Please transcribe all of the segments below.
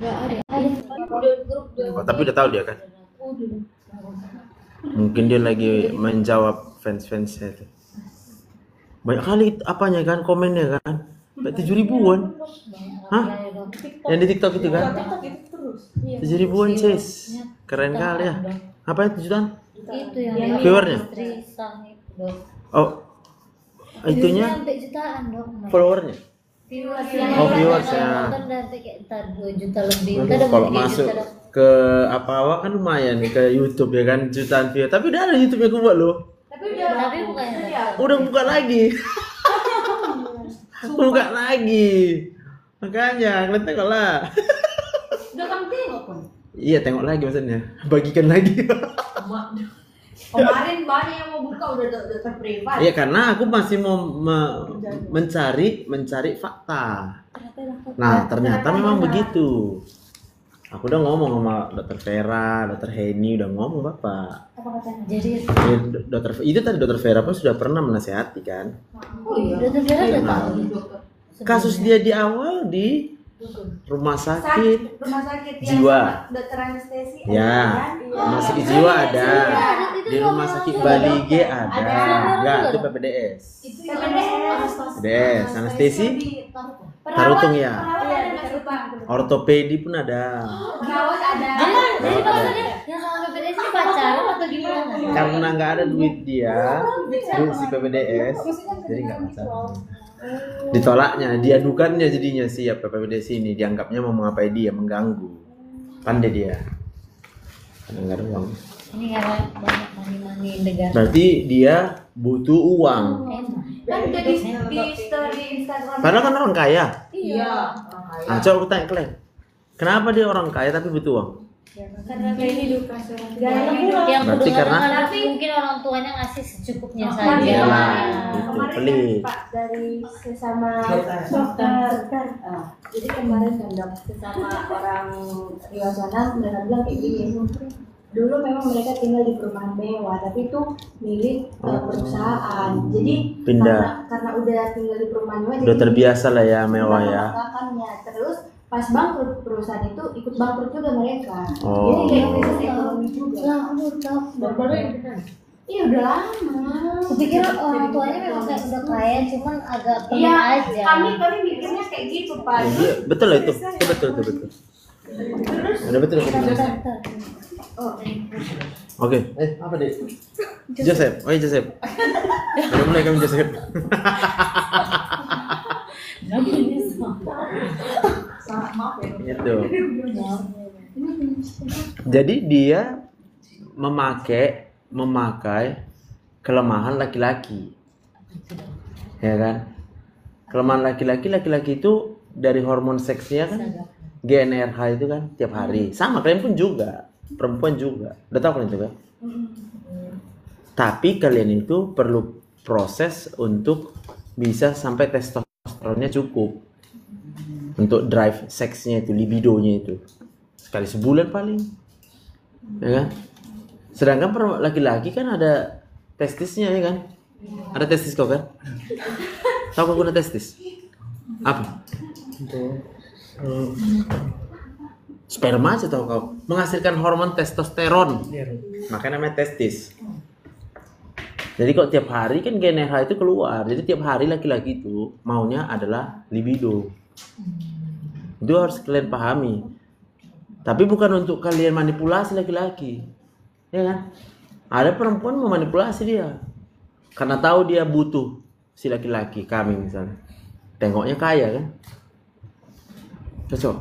Nggak ada. Udah grup Oh, tapi udah tahu dia kan? Mungkin dia lagi menjawab fans-fansnya itu. Banyak kali apanya kan, komennya kan. 7 ribuan. Hah? Yang di TikTok itu kan? 7 ribuan, sis. Keren kali ya. Apa itu jutaan? Itu yang Viewernya? istri sang itu, Dok. Oh, itunya Sampai jutaan, Dok. followernya. Viewers Oh, viewers ya. Kan nanti kayak entar 2 juta lebih. Aduh, Entar udah kalau mau 3 masuk juta, Dok. ke apa kan lumayan nih ke YouTube ya kan, jutaan view. Tapi udah ada YouTube-nya gue buat loh. Tapi bukan yang Udah buka lagi. Buka lagi. Makanya kalian tengok lah. Udah kamu tengok pun. Iya, tengok lagi maksudnya. Bagikan lagi. Kemarin banyak yang mau buka udah terprivat. Iya, karena aku masih mau mencari fakta. Nah, ternyata memang begitu. Aku udah ngomong sama Dokter Vera, Dokter Heni, udah ngomong Bapak. apa katanya? Jadi Ya, Dokter Vera pun sudah pernah menasehati kan. Oh iya. udah terkira udah tahu. Kasus dia di awal di rumah sakit. Rumah sakit yang Jiwa. sama dokter anestesi. Ya, rumah sakit jiwa ada. Di rumah sakit Bali G ada. Enggak, itu PPDS. Itu PPDS. PPDS, anestesi Tarutung ya. Ortopedi pun ada. Perawat ada. Jadi maksudnya yang sama BPJS ini pacaran atau gimana? Karena nggak ada duit dia, duit si PPDS, jadi nggak masalah. Ditolaknya, diadukannya jadinya siap PPDS ini, dianggapnya mau mengapai dia, mengganggu. Pandai dia. Karena nggak ada uang. Ini karena banyak money negara. Berarti dia butuh uang. Kan udah di story Instagram. Padahal kan orang kaya. Iya. Nah, coba aku tanya kalian. Kenapa dia orang kaya tapi butuh uang? Karena kayak hidup yang Berarti kedua karena- tapi mungkin orang tuanya ngasih secukupnya Oh, saja. iya. Itu Kemarin pelit. kan Pak dari sesama dokter. Jadi kemarin kan dok sesama orang Riwasana mereka bilang kayak gini. Dulu memang mereka tinggal di perumahan mewah, tapi itu milik perusahaan. Jadi Pindah. karena udah tinggal di perumahan mewah, Udah jadi terbiasa lah ya mewah ya. membanggakannya. Terus pas bangkrut perusahaan itu ikut bangkrut juga mereka. Oh. Jadi kayak krisis ekonomi juga. Lah, aku tahu. Baru ini kan. Iya udah lama. Kupikir orang tuanya memang kayak udah kaya, cuman agak pelit Iya, aja. kami mikirnya kayak gitu Pak. Ya, dia, betul lah itu. Itu betul. Ada betul. Bentar. Oke. Apa deh? Joseph. Oh iya Joseph. Udah mulai kami Joseph. Maaf ya. Gitu. Jadi dia memakai kelemahan laki-laki. Ya kan? Kelemahan laki-laki itu dari hormon seksnya kan GnRH itu kan tiap hari. Sama kalian pun juga, perempuan juga. Udah tahu kalian itu kan? Tapi kalian itu perlu proses untuk bisa sampai testosteronnya cukup. Untuk drive seksnya itu, libidonya itu. Sekali sebulan paling. Ya kan? Sedangkan laki-laki kan ada testisnya ya kan? Ada testis kau kan? Tahu kau guna testis? Apa? Sperma aja tahu kau. Menghasilkan hormon testosteron. Makanya namanya testis. Jadi kok tiap hari kan GnRH itu keluar. Jadi tiap hari laki-laki itu maunya adalah libido. Itu harus kalian pahami. Tapi bukan untuk kalian manipulasi laki-laki. Ya kan? Ada perempuan memanipulasi dia. Karena tahu dia butuh si laki-laki, kami misalnya. Tengoknya kaya kan? Cocok.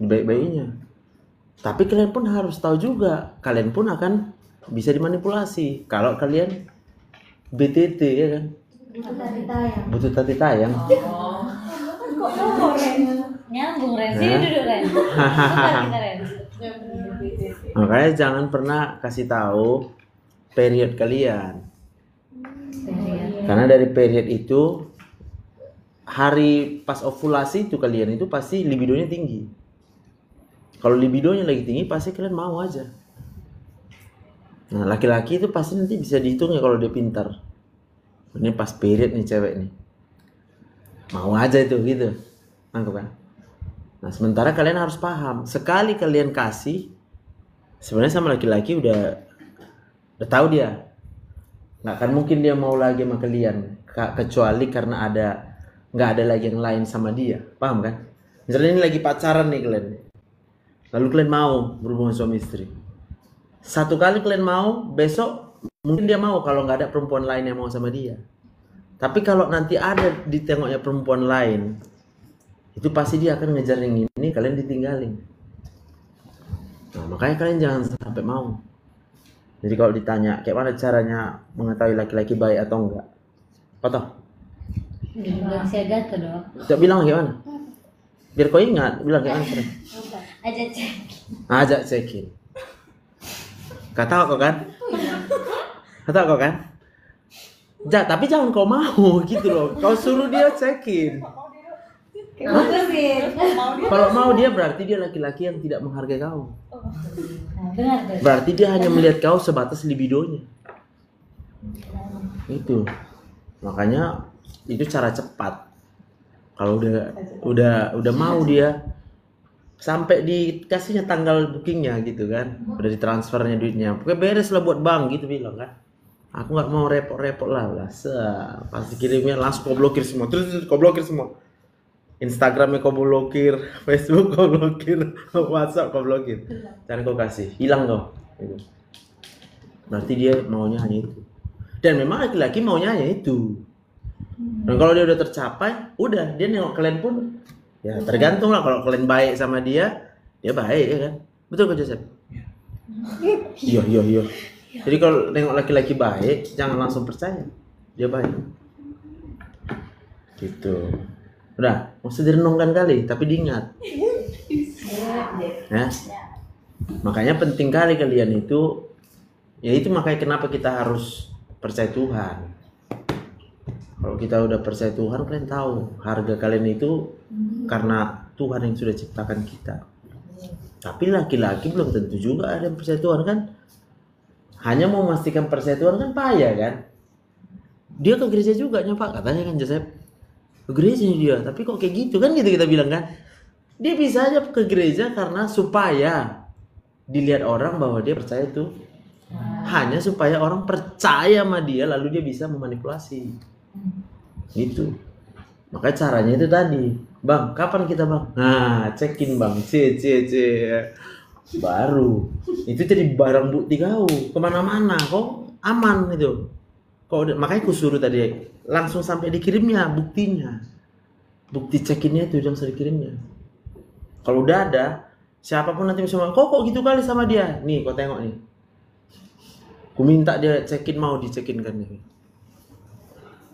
Baik-baiknya. Tapi kalian pun harus tahu juga, kalian pun akan bisa dimanipulasi kalau kalian BTT ya kan? Butuh tati tayang. Nyambung Ren, sini duduk Ren. Bentar kita Ren. Makanya jangan pernah kasih tahu period kalian. Karena dari period itu hari pas ovulasi itu kalian itu pasti libidonya tinggi. Kalau libidonya lagi tinggi pasti kalian mau aja. Nah laki-laki itu pasti nanti bisa dihitung ya kalau dia pintar. Ini pas period nih cewek nih. Mau aja itu gitu. Nangkep kan? Nah, sementara kalian harus paham, sekali kalian kasih, sebenarnya sama laki-laki udah tahu dia, nggak akan mungkin dia mau lagi sama kalian, kecuali karena nggak ada lagi yang lain sama dia, paham kan? Misalnya ini lagi pacaran nih kalian, lalu kalian mau berhubungan suami istri, satu kali kalian mau, besok mungkin dia mau kalau nggak ada perempuan lain yang mau sama dia. Tapi kalau nanti ada ditengoknya perempuan lain, itu pasti dia akan ngejar yang ini, kalian ditinggalin. Nah, makanya kalian jangan sampai mau. Jadi kalau ditanya kayak mana caranya mengetahui laki-laki baik atau enggak, apa toh? Bilang siaga tuh dong. Coba bilang kayak mana? Biar kau ingat, bilang kayak mana? Aja cek. Ajak cekin. Kata kau kan? Kata kau kan? Tapi jangan kau mau gitu loh. Kau suruh dia cekin. Kalau mau dia berarti dia laki-laki yang tidak menghargai kau. Nah, dengar tuh. Berarti dia hanya melihat kau sebatas libidonya. Itu. Makanya itu cara cepat. Kalau udah mau dia sampai dikasihnya tanggal bookingnya gitu kan, udah ditransfernya duitnya, pokoknya beres lah buat bank gitu bilang kan. Aku nggak mau repot-repot lah. Pasti kirimnya langsung kau blokir semua, terus kau blokir semua. Instagramnya kau blokir, Facebook kau blokir, WhatsApp kau blokir. Jangan kau kasih, hilang kau. Gitu. Berarti dia maunya hanya itu. Dan memang laki-laki maunya hanya itu. Dan kalau dia udah tercapai, udah dia nengok kalian pun, ya tergantung lah. Kalau kalian baik sama dia baik ya kan. Betul kan Joseph? Iya. Jadi kalau nengok laki-laki baik, jangan langsung percaya dia baik. Gitu. Udah, mesti direnungkan kali, tapi diingat. Ya. Makanya penting kali kalian itu, ya itu makanya kenapa kita harus percaya Tuhan. Kalau kita udah percaya Tuhan, kalian tahu harga kalian itu karena Tuhan yang sudah ciptakan kita. Tapi laki-laki belum tentu juga ada yang percaya Tuhan kan. Hanya mau memastikan percaya Tuhan kan payah kan. Dia ke gereja juga Pak, katanya kan Joseph. Ke gereja dia, tapi kok kayak gitu kan gitu kita bilang kan. Dia bisa aja ke gereja karena supaya dilihat orang bahwa dia percaya itu. Hanya supaya orang percaya sama dia lalu dia bisa memanipulasi. Gitu. Makanya caranya itu tadi. Bang, kapan kita bang? Nah, cekin bang. C. Baru. Itu jadi barang bukti kau. Kemana-mana kok aman itu. Makanya aku suruh tadi langsung sampai dikirimnya buktinya. Bukti cekinnya itu yang sudah dikirimnya. Kalau udah ada, siapapun nanti bisa kok gitu kali sama dia. Nih, kau tengok nih. Ku minta dia cekin, mau dicekinkan nih.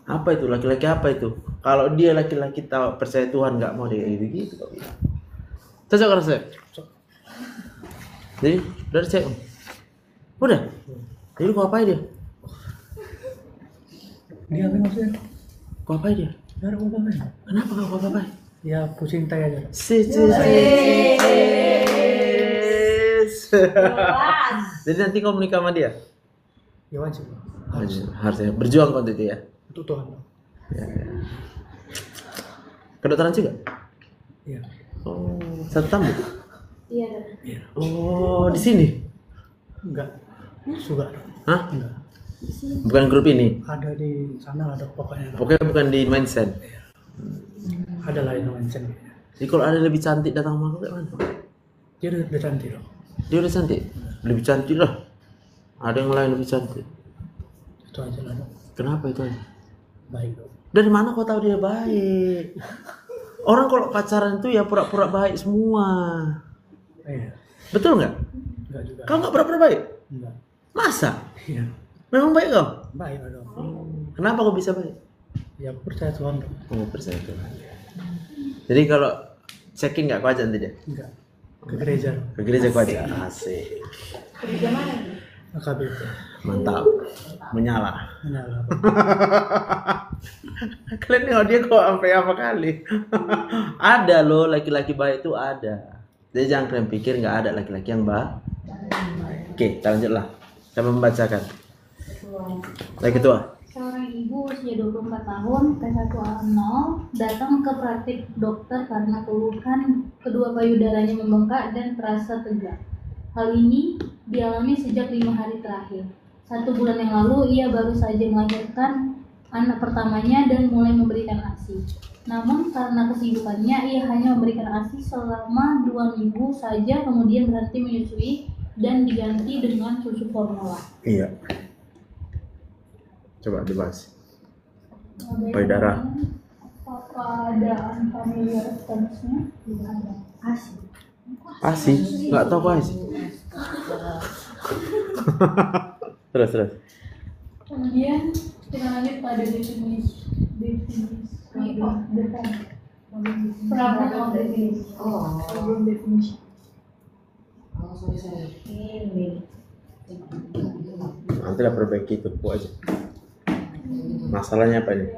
Apa itu? Laki-laki apa itu? Kalau dia laki-laki tahu percaya Tuhan nggak mau dia gitu kok. Cocok rasa. Jadi, udah cek. Udah. Jadi kau apain dia? Dia apa maksudnya? Kau apain dia? Gak ada apa-apa. Kenapa kau apain? Ya pusing tai aja. Jadi nanti kau menikah sama dia? Ya wajib. Harusnya berjuang kau itu ya. Untuk Tuhan. Ya. Kedokteran juga? Iya. Oh, satu tamu? Iya. Oh, di sini? Enggak. Suka. Hah? Enggak. Bukan grup ini? Ada di sana ada pokoknya. Pokoknya bukan di mindset. Ada lah yang mention. Jadi kalau ada lebih cantik datang sama aku kayak mana? Dia udah cantik loh. Dia udah cantik? Lebih cantik lah. Ada yang lain lebih cantik. Itu aja lah. Kenapa itu aja? Baik loh. Dari mana kau tahu dia baik? Orang kalau pacaran itu ya pura-pura baik semua. Iya. Betul nggak? Enggak juga. Kau nggak pura-pura baik? Enggak. Masa? Iya. Memang baik kau? Baik lah dong. Kenapa kau bisa baik? Ya percaya Tuhan dong. Oh, percaya Tuhan. Jadi kalau check-in nggak kau ajak nanti dia? Enggak. Ke gereja. Ke gereja kau ajak? Asik. Gereja mana? AKBP. Mantap. Menyala. Menyala. Kalian nengok dia kok sampai apa kali? Ada loh laki-laki baik itu ada. Jadi jangan kalian pikir nggak ada laki-laki yang baik. Oke, kita lanjutlah. Saya membacakan. Baik ketua. Seorang ibu usia 24 tahun, T1A0, datang ke praktik dokter karena keluhan kedua payudaranya membengkak dan terasa tegak. Hal ini dialami sejak 5 hari terakhir. 1 bulan yang lalu ia baru saja melahirkan anak pertamanya dan mulai memberikan ASI. Namun karena kesibukannya ia hanya memberikan ASI selama 2 minggu saja, kemudian berhenti menyusui dan diganti dengan susu formula. Iya. Coba dibahas. Payudara. Apakah ada unfamiliar statusnya? Tidak ada. ASI. ASI? Nggak tahu apa ASI. Terus. Kemudian kita lanjut pada definisi problem of definisi. Problem definition. Nanti lah perbaiki itu, Bu aja. Masalahnya apa ini?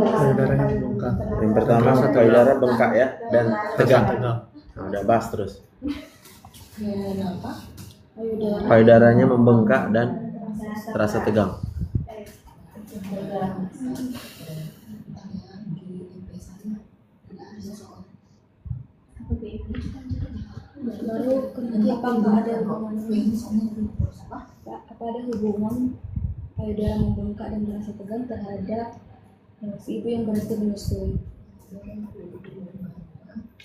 Payudaranya membengkak. Yang pertama payudara bengkak ya dan tegang. Tegang. Nah, udah bahas terus. Payudaranya membengkak dan terasa tegang. Baru kemudian apakah ada hubungan payudara membengkak dan merasa tegang terhadap si ibu yang berhenti menyusui?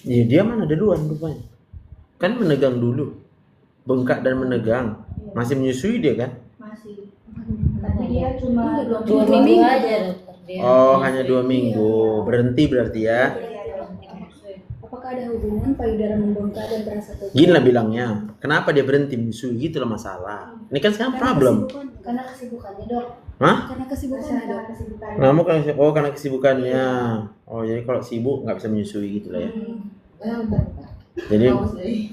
Iya, dia mana duluan rupanya. Kan menegang dulu. Bengkak dan menegang. Masih menyusui dia kan? Masih. Tapi dia cuma 2 minggu aja dokter dia. Oh, hanya 2 minggu. Berhenti berarti ya. apakah ada hubungan payudara membengkak dan terasa tegang? Gini lah bilangnya. Kenapa dia berhenti menyusui? Gitu lah masalah. Ini kan sekarang problem. Karena kesibukannya, Dok. Hah? Karena kesibukannya, Dok. Kamu kan karena kesibukannya. Oh, jadi kalau sibuk nggak bisa menyusui gitu lah ya. Jadi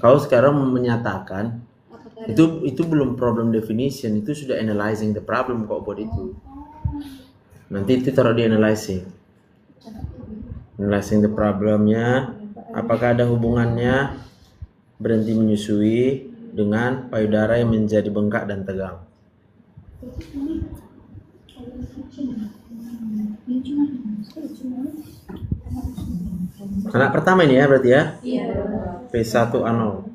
kau sekarang menyatakan itu belum problem definition, itu sudah analyzing the problem kok buat itu. Nanti itu taruh di analyzing the problemnya. Apakah ada hubungannya berhenti menyusui dengan payudara yang menjadi bengkak dan tegang? Anak pertama ini ya berarti ya? Iya. P1A0.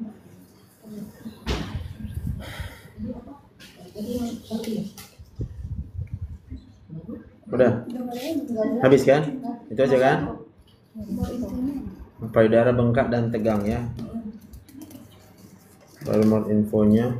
Udah? Habis kan? Itu aja kan? Payudara bengkak dan tegang ya. Lalu mau infonya.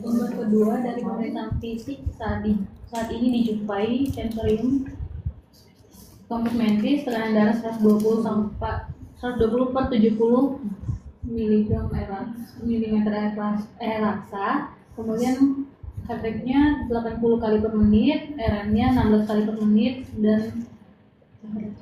Sumber kedua dari pemeriksaan fisik saat ini dijumpai sensorium kompos mentis tekanan darah 120 sampai 120 per 70 mg air laksa, kemudian heart rate-nya 80 kali per menit, RM-nya 16 kali per menit, dan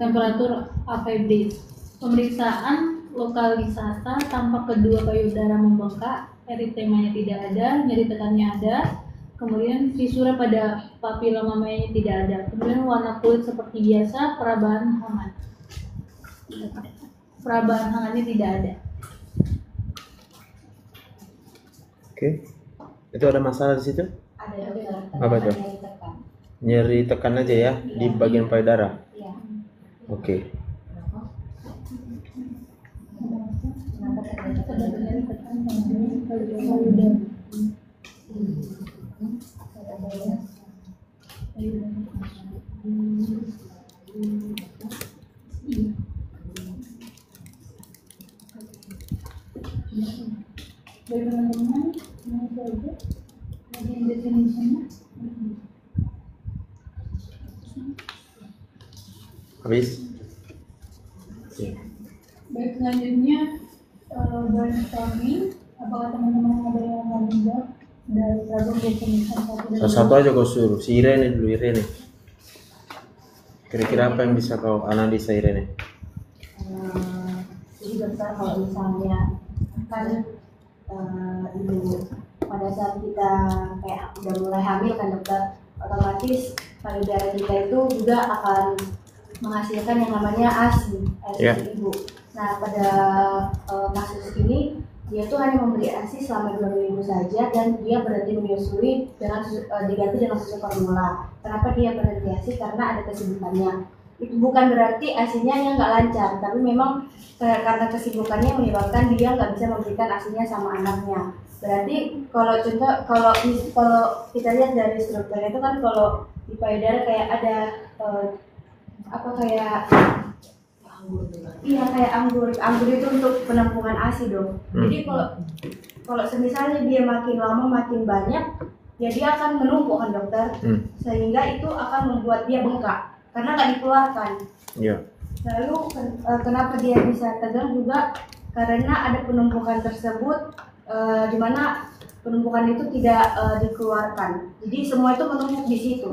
temperatur AVD. Pemeriksaan lokalisata tampak kedua payudara membengkak, eritemanya tidak ada, nyeri tekannya ada, kemudian fisura pada papila mamanya tidak ada, kemudian warna kulit seperti biasa, perabahan hangatnya tidak ada. Oke. Itu ada masalah di situ? Ada, Dok. Apa tuh? Nyeri tekan. Nyeri tekan aja ya di bagian payudara. Iya. Oke. Kenapa terjadi? Ada nyeri tekan pada payudara. Baik teman-teman, mau saja bagian definisinya. Habis? Oke. Baik, selanjutnya brainstorming. Apakah teman-teman ada yang mau menjawab dari problem definition satu dan Satu aja kau suruh. Si Irene dulu, Irene. Kira-kira apa yang bisa kau analisa, Irene? Ini sih dokter, kalau misalnya kan ibu pada saat kita kayak udah mulai hamil kan dokter, otomatis payudara kita itu juga akan menghasilkan yang namanya ASI ibu. Nah pada kasus ini dia tuh hanya memberi ASI selama 2 minggu saja dan dia berhenti menyusui dengan diganti dengan susu formula. Kenapa dia berhenti ASI? Karena ada kesibukannya. Itu bukan berarti ASINya yang nggak lancar, tapi memang karena kesibukannya menyebabkan dia nggak bisa memberikan ASINya sama anaknya. Berarti kalau kita lihat dari strukturnya itu kan, kalau di payudara kayak ada kayak anggur itu untuk penampungan ASI dong. Jadi kalau semisalnya dia makin lama makin banyak, ya dia akan menumpuk kan dokter, sehingga itu akan membuat dia bengkak karena nggak dikeluarkan. Lalu kenapa dia bisa tegang juga karena ada penumpukan tersebut, di mana penumpukan itu tidak dikeluarkan. Jadi semua itu menumpuk di situ.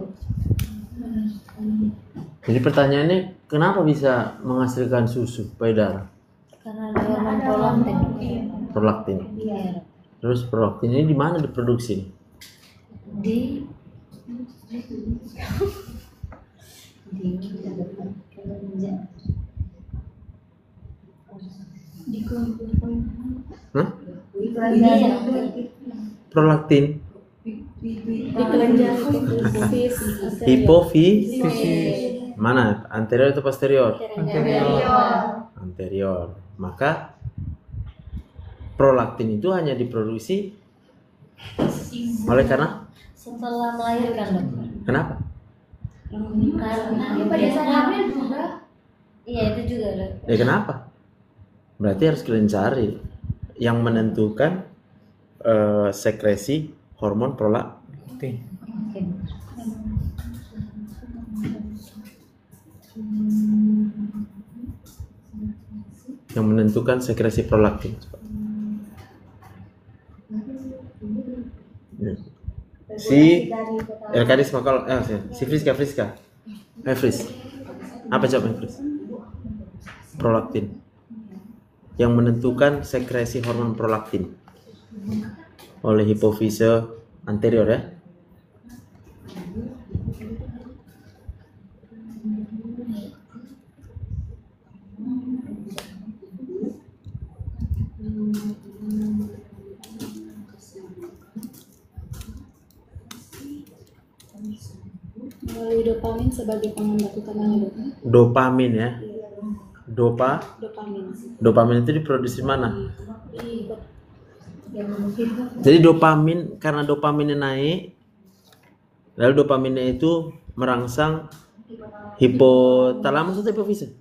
Jadi pertanyaannya, kenapa bisa menghasilkan susu payudara? Karena ada hormon Prolaktin. Iya. Terus prolaktin ini di mana diproduksi? Di Hah? Di Prolaktin. kelenjar Hipofisis. Mana? Anterior atau posterior? Anterior. Maka prolaktin itu hanya diproduksi oleh karena setelah melahirkan dokter. kenapa? Karena pada saat hamil juga. Iya itu juga dok. Ya kenapa? Berarti harus kalian cari yang menentukan sekresi hormon prolaktin. Yang menentukan sekresi prolaktin. Si Elkadis makal si Friska. Fris. Apa jawabnya Fris? Prolaktin. Yang menentukan sekresi hormon prolaktin oleh hipofise anterior ya. Melalui dopamin sebagai penghambat utamanya dokter. Dopamin ya. Dopamin. Dopamin itu diproduksi mana? Yang Jadi dopamin, karena dopaminnya naik, lalu dopaminnya itu merangsang hipotalamus atau hipofise?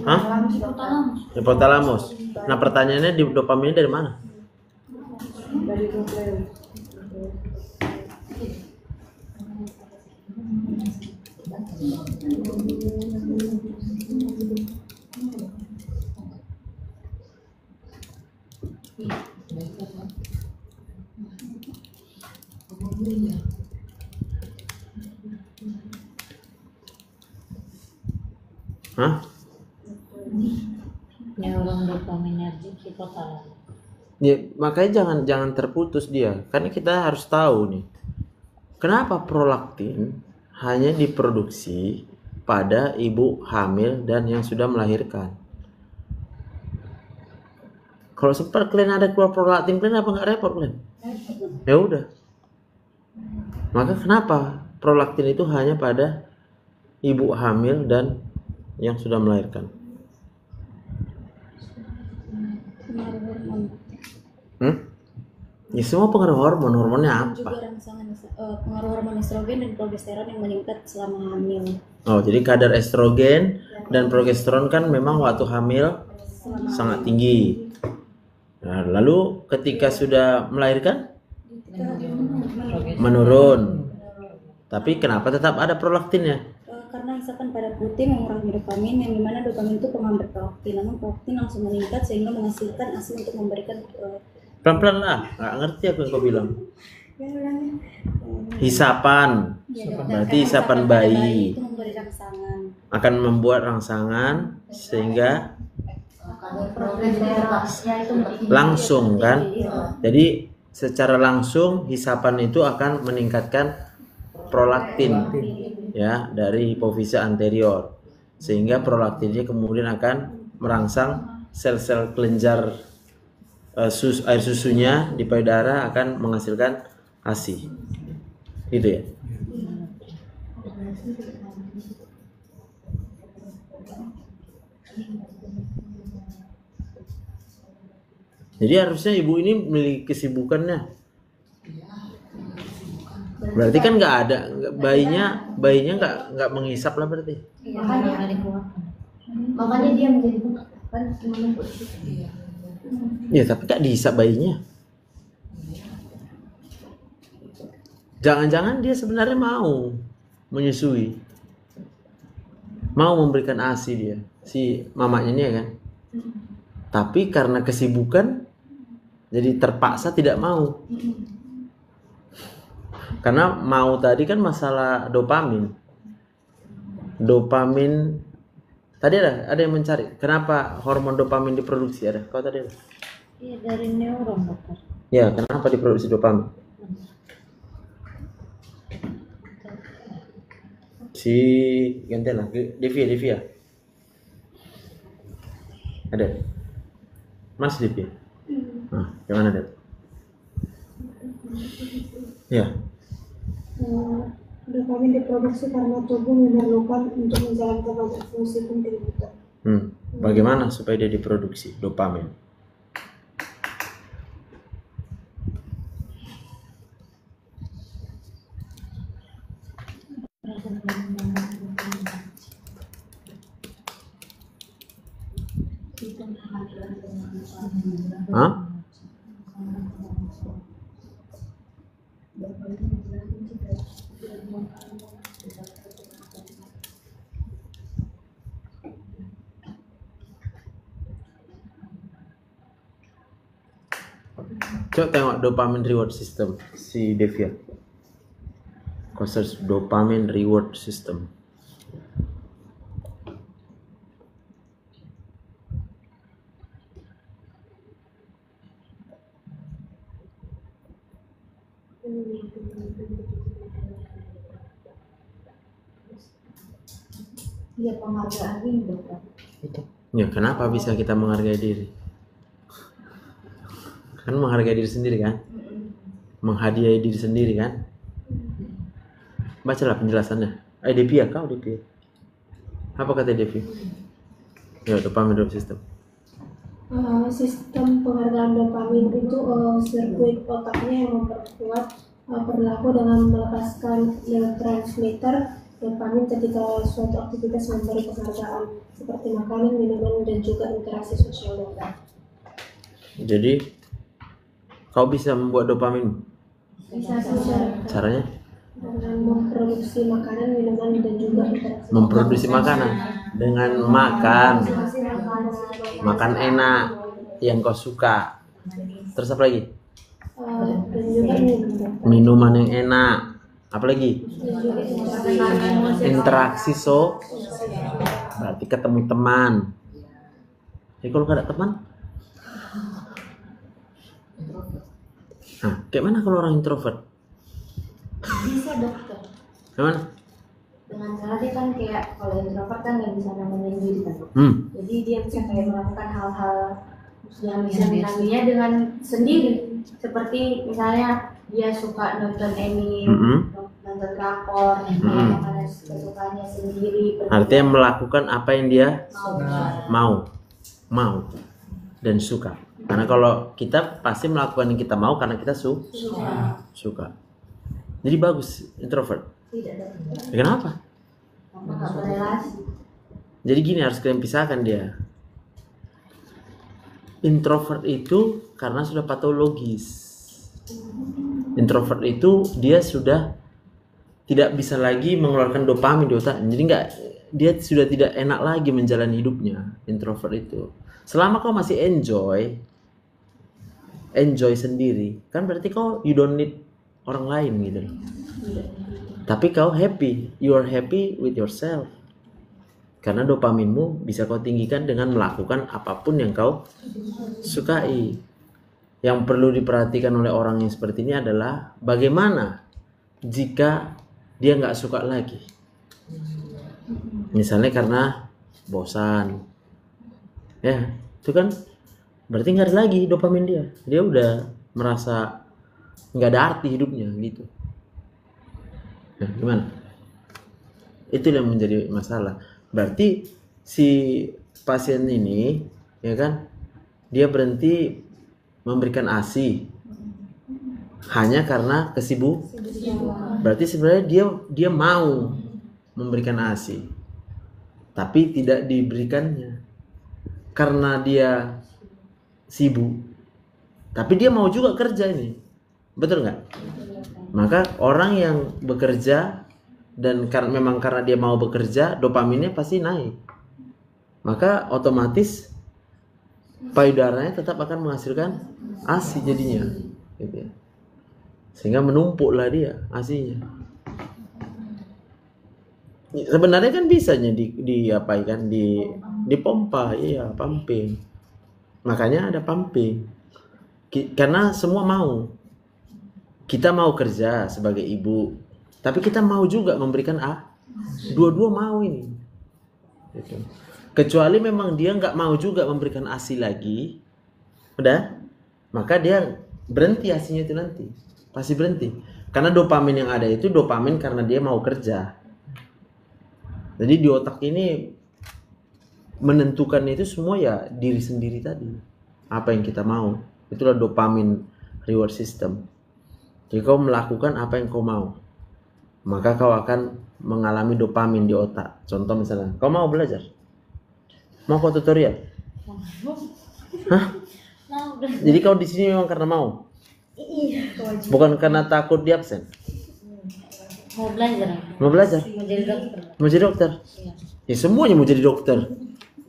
Hah? Hipotalamus. Nah pertanyaannya di dopaminnya dari mana? Hah? Neuron dopaminergic hipotalamus. Ya, makanya jangan terputus dia. Karena kita harus tahu nih, kenapa prolaktin hanya diproduksi pada ibu hamil dan yang sudah melahirkan. Kalau sempat kalian ada keluar prolaktin, kalian apa nggak repot kalian? Ya udah. Maka kenapa prolaktin itu hanya pada ibu hamil dan yang sudah melahirkan? Ya semua pengaruh hormon. Hormonnya apa? juga rangsangan pengaruh hormon estrogen dan progesteron yang meningkat selama hamil. Oh, jadi kadar estrogen dan progesteron kan memang waktu hamil sangat tinggi. Nah, lalu ketika sudah melahirkan menurun. Tapi kenapa tetap ada prolaktinnya? Karena isapan pada putih mengurangi dopamin, yang dimana dopamin itu penghambat prolaktin, namun prolaktin langsung meningkat sehingga menghasilkan ASI untuk memberikan Pelan-pelan lah, nggak ngerti aku yang kau bilang. Hisapan, berarti hisapan bayi. itu memberi rangsangan. akan membuat rangsangan sehingga Progesterasnya itu langsung kan. Jadi secara langsung hisapan itu akan meningkatkan prolaktin ya dari hipofise anterior, sehingga prolaktinnya kemudian akan merangsang sel-sel kelenjar air susunya di payudara akan menghasilkan ASI. Gitu ya. Jadi harusnya ibu ini memiliki kesibukannya. Berarti kan nggak ada bayinya nggak menghisap lah berarti. makanya dia menjadi bukan menumpuk di situ. Ya tapi nggak dihisap bayinya. Jangan-jangan dia sebenarnya mau menyusui, mau memberikan ASI dia, si mamanya ini ya kan. Tapi karena kesibukan, jadi terpaksa tidak mau. Karena mau tadi kan masalah dopamin. Dopamin tadi ada yang mencari. Kenapa hormon dopamin diproduksi ada? Kau tadi ada? Iya, dari neuron, dokter. Ya, kenapa diproduksi dopamin? Si gantilah Devia. Ada? Mas Devia. Nah, gimana Dev? Ya. Dopamin diproduksi karena tubuh memerlukan untuk menjalankan banyak fungsi penting. Bagaimana supaya dia diproduksi dopamin? Hah? Coba tengok dopamine reward system si Devia. Kau search dopamine reward system. Iya, penghargaan ini dokter. Ya, kenapa bisa kita menghargai diri? Kan menghargai diri sendiri kan? Menghadiahi diri sendiri kan? Bacalah penjelasannya. Devia, kau Devia. Apa kata Devia? Ya, dopamine reward system. Sistem penghargaan dopamin itu sirkuit otaknya yang memperkuat perilaku dengan melepaskan neurotransmitter dopamin ketika suatu aktivitas memberi penghargaan seperti makanan, minuman, dan juga interaksi sosial dokter. Jadi kau bisa membuat dopamin? Bisa Caranya? dengan memproduksi makanan, minuman, dan juga interaksi. Memproduksi makanan dengan makan enak yang kau suka. Terus apa lagi? Dan juga Minuman yang enak. Apa lagi? Interaksi berarti ketemu teman. Jadi kalau gak ada teman, nah, kayak mana kalau orang introvert? Bisa dokter. Gimana? Dengan cara dia kan kayak kalau introvert kan nggak bisa namanya diri kan. Jadi dia bisa kayak melakukan hal-hal yang bisa dilakukannya dengan sendiri. Seperti misalnya dia suka nonton anime, nonton drakor, makanan kesukaannya sendiri. Artinya melakukan apa yang dia mau dan suka. Karena kalau kita pasti melakukan yang kita mau karena kita suka. Jadi bagus introvert. Tidak dokter. Kenapa? Karena nggak berrelasi. Jadi gini, harus kalian pisahkan dia. Introvert itu karena sudah patologis. Introvert itu dia sudah tidak bisa lagi mengeluarkan dopamin di otak. Jadi dia sudah tidak enak lagi menjalani hidupnya. Introvert itu. Selama kau masih enjoy sendiri, kan berarti kau you don't need orang lain gitu. Tapi kau happy, you are happy with yourself. Karena dopaminmu bisa kau tinggikan dengan melakukan apapun yang kau sukai. Yang perlu diperhatikan oleh orang yang seperti ini adalah bagaimana jika dia nggak suka lagi. Misalnya karena bosan, ya itu kan berarti nggak ada lagi dopamin dia. Dia udah merasa nggak ada arti hidupnya gitu. Nah, gimana? Itu yang menjadi masalah. Berarti si pasien ini, ya kan, dia berhenti memberikan ASI hanya karena kesibukan. Berarti sebenarnya dia mau memberikan ASI, tapi tidak diberikannya karena dia sibuk. Tapi dia mau juga kerja ini, betul nggak? Maka orang yang bekerja dan memang karena dia mau bekerja, dopaminnya pasti naik. Maka otomatis payudaranya tetap akan menghasilkan ASI jadinya, gitu ya. Sehingga menumpuklah dia ASInya. Sebenarnya kan bisanya dipompa, iya, pumping. Makanya ada pumping. Karena semua mau. Kita mau kerja sebagai ibu, tapi kita mau juga memberikan dua-dua mau ini. Gitu. Kecuali memang dia nggak mau juga memberikan ASI lagi, udah, maka dia berhenti ASInya itu nanti, pasti berhenti. Karena dopamin yang ada itu dopamin karena dia mau kerja. Jadi di otak ini menentukan itu semua ya diri sendiri tadi. Apa yang kita mau, itulah dopamin reward system. Jadi kau melakukan apa yang kau mau, maka kau akan mengalami dopamin di otak. Contoh misalnya, kau mau belajar, mau kau tutorial, hah? Jadi kau di sini memang karena mau, bukan karena takut di absen. Mau belajar. Mau belajar, Mau jadi dokter. mau jadi dokter. Ya semuanya mau jadi dokter,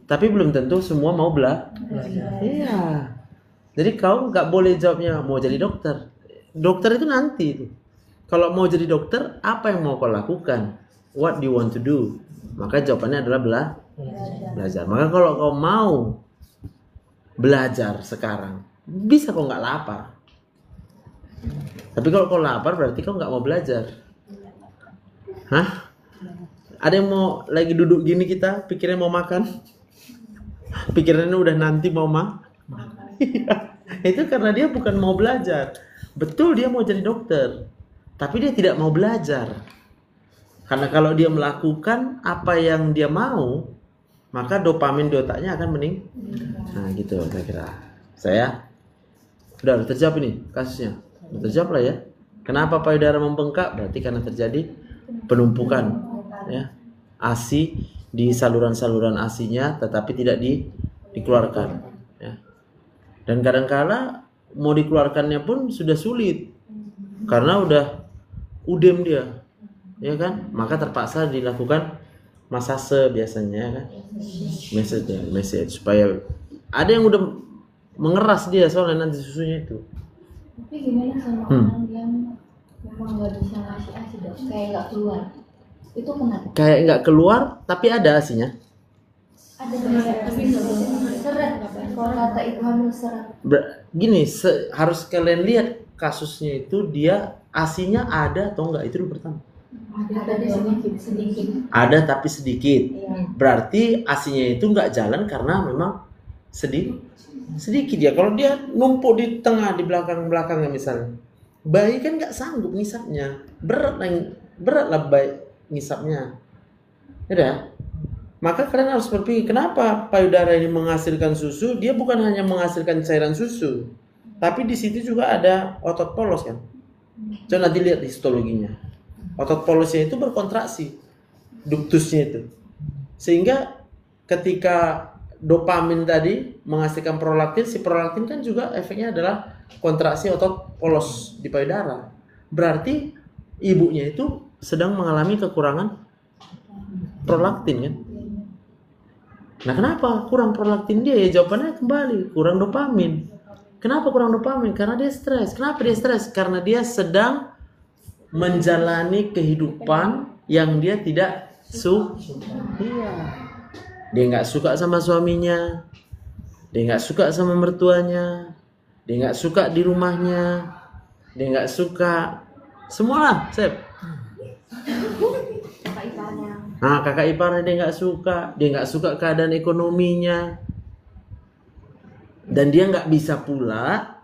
tapi belum tentu semua mau belajar. Iya. Jadi kau nggak boleh jawabnya mau jadi dokter. Dokter itu nanti itu. Kalau mau jadi dokter, apa yang mau kau lakukan? What do you want to do? Maka jawabannya adalah belajar. Maka kalau kau mau belajar sekarang, bisa kau nggak lapar. Tapi kalau kau lapar berarti kau nggak mau belajar. Hah? Ada yang mau lagi duduk gini kita, pikirnya mau makan? Pikirannya udah nanti mau makan? Itu karena dia bukan mau belajar. Betul dia mau jadi dokter, tapi dia tidak mau belajar. Karena kalau dia melakukan apa yang dia mau, maka dopamin di otaknya akan meningkat. Nah gitu saya kira. Saya udah terjawab ini kasusnya. Udah terjawab lah ya. Kenapa payudara membengkak? Berarti karena terjadi penumpukan ya ASI di saluran-saluran ASInya, tetapi tidak dikeluarkan ya. Dan kadang-kala mau dikeluarkannya pun sudah sulit karena udah udem dia, ya kan? Maka terpaksa dilakukan masase biasanya kan, message supaya ada yang udah mengeras dia soalnya nanti susunya itu. Tapi gimana sama orang yang memang nggak bisa ngasih ASI dok, kayak nggak keluar, itu kenapa? Kayak nggak keluar tapi ada ASInya. Ada tapi nggak seret, kalau kata ibu hamil seret. Gini, harus kalian lihat kasusnya itu dia ASInya ada atau enggak, itu dulu pertama. Ada sedikit. Ada tapi sedikit. Berarti ASInya itu enggak jalan karena memang sedikit ya. Kalau dia numpuk di tengah, di belakangnya misalnya, bayi kan nggak sanggup ngisapnya, berat lah bayi ngisapnya, ya. Maka kalian harus berpikir kenapa payudara ini menghasilkan susu. Dia bukan hanya menghasilkan cairan susu, tapi di situ juga ada otot polos kan. Coba nanti lihat histologinya. Otot polosnya itu berkontraksi, duktusnya itu, sehingga ketika dopamin tadi menghasilkan prolaktin, si prolaktin kan juga efeknya adalah kontraksi otot polos di payudara. Berarti ibunya itu sedang mengalami kekurangan prolaktin kan. Nah kenapa kurang prolaktin dia? Ya jawabannya kembali kurang dopamin. Kenapa kurang dopamin? Karena dia stres. Kenapa dia stres? Karena dia sedang menjalani kehidupan yang dia tidak Iya. Dia nggak suka sama suaminya, dia nggak suka sama mertuanya, dia nggak suka di rumahnya, dia nggak suka semualah, Sep. Kakak iparnya. Nah, kakak iparnya dia nggak suka keadaan ekonominya, dan dia nggak bisa pula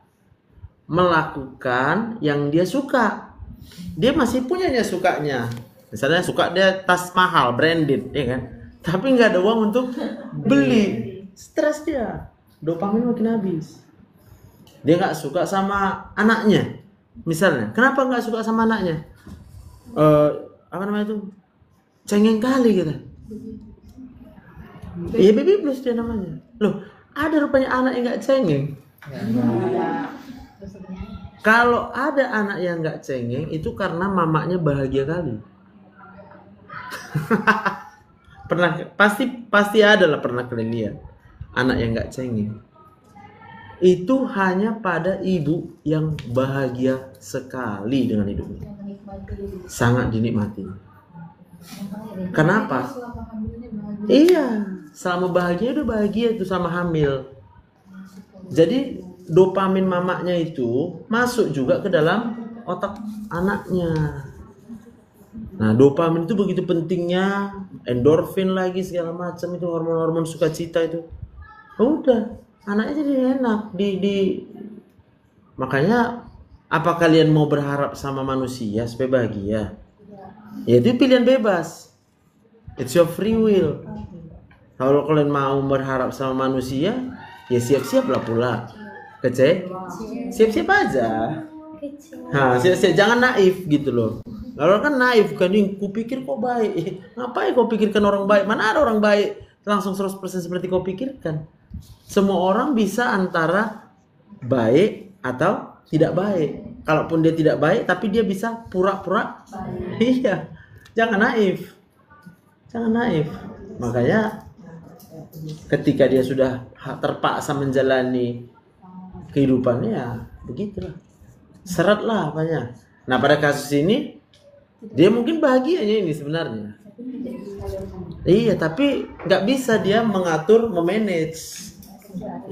melakukan yang dia suka. Dia masih punyanya sukanya. Misalnya suka dia tas mahal, branded, ya kan? Tapi nggak ada uang untuk beli. Stres dia, dopamin makin habis. Dia nggak suka sama anaknya, misalnya. Kenapa nggak suka sama anaknya? Apa namanya itu? Cengeng kali gitu. Iya, baby blues dia namanya. Loh, ada rupanya anak yang nggak cengeng. Kalau ada anak yang nggak cengeng itu karena mamanya bahagia kali. pasti ada lah, pernah kalian lihat anak yang nggak cengeng. Itu hanya pada ibu yang bahagia sekali dengan hidupnya, sangat dinikmati. Kenapa? Iya, selama bahagia udah bahagia itu sama hamil. Jadi dopamin mamanya itu masuk juga ke dalam otak anaknya. Nah, dopamin itu begitu pentingnya, endorfin lagi segala macam itu, hormon-hormon sukacita itu. Udah, anaknya jadi enak makanya apa kalian mau berharap sama manusia supaya bahagia? Ya itu pilihan bebas. It's your free will. Kalau kalian mau berharap sama manusia, ya siap-siaplah pula. Siap-siap aja. Nah, siap-siap, jangan naif gitu loh. Kalau kan naif kan, kupikir kok baik. Ngapain kau pikirkan orang baik? Mana ada orang baik langsung 100% seperti kau pikirkan. Semua orang bisa antara baik atau tidak baik. Kalaupun dia tidak baik, tapi dia bisa pura-pura. Iya, jangan naif. Jangan naif. Makanya ketika dia sudah terpaksa menjalani kehidupannya, ya begitulah. Seret lah apanya. Nah, pada kasus ini dia mungkin bahagianya ini sebenarnya. Iya, tapi nggak bisa dia mengatur, memanage.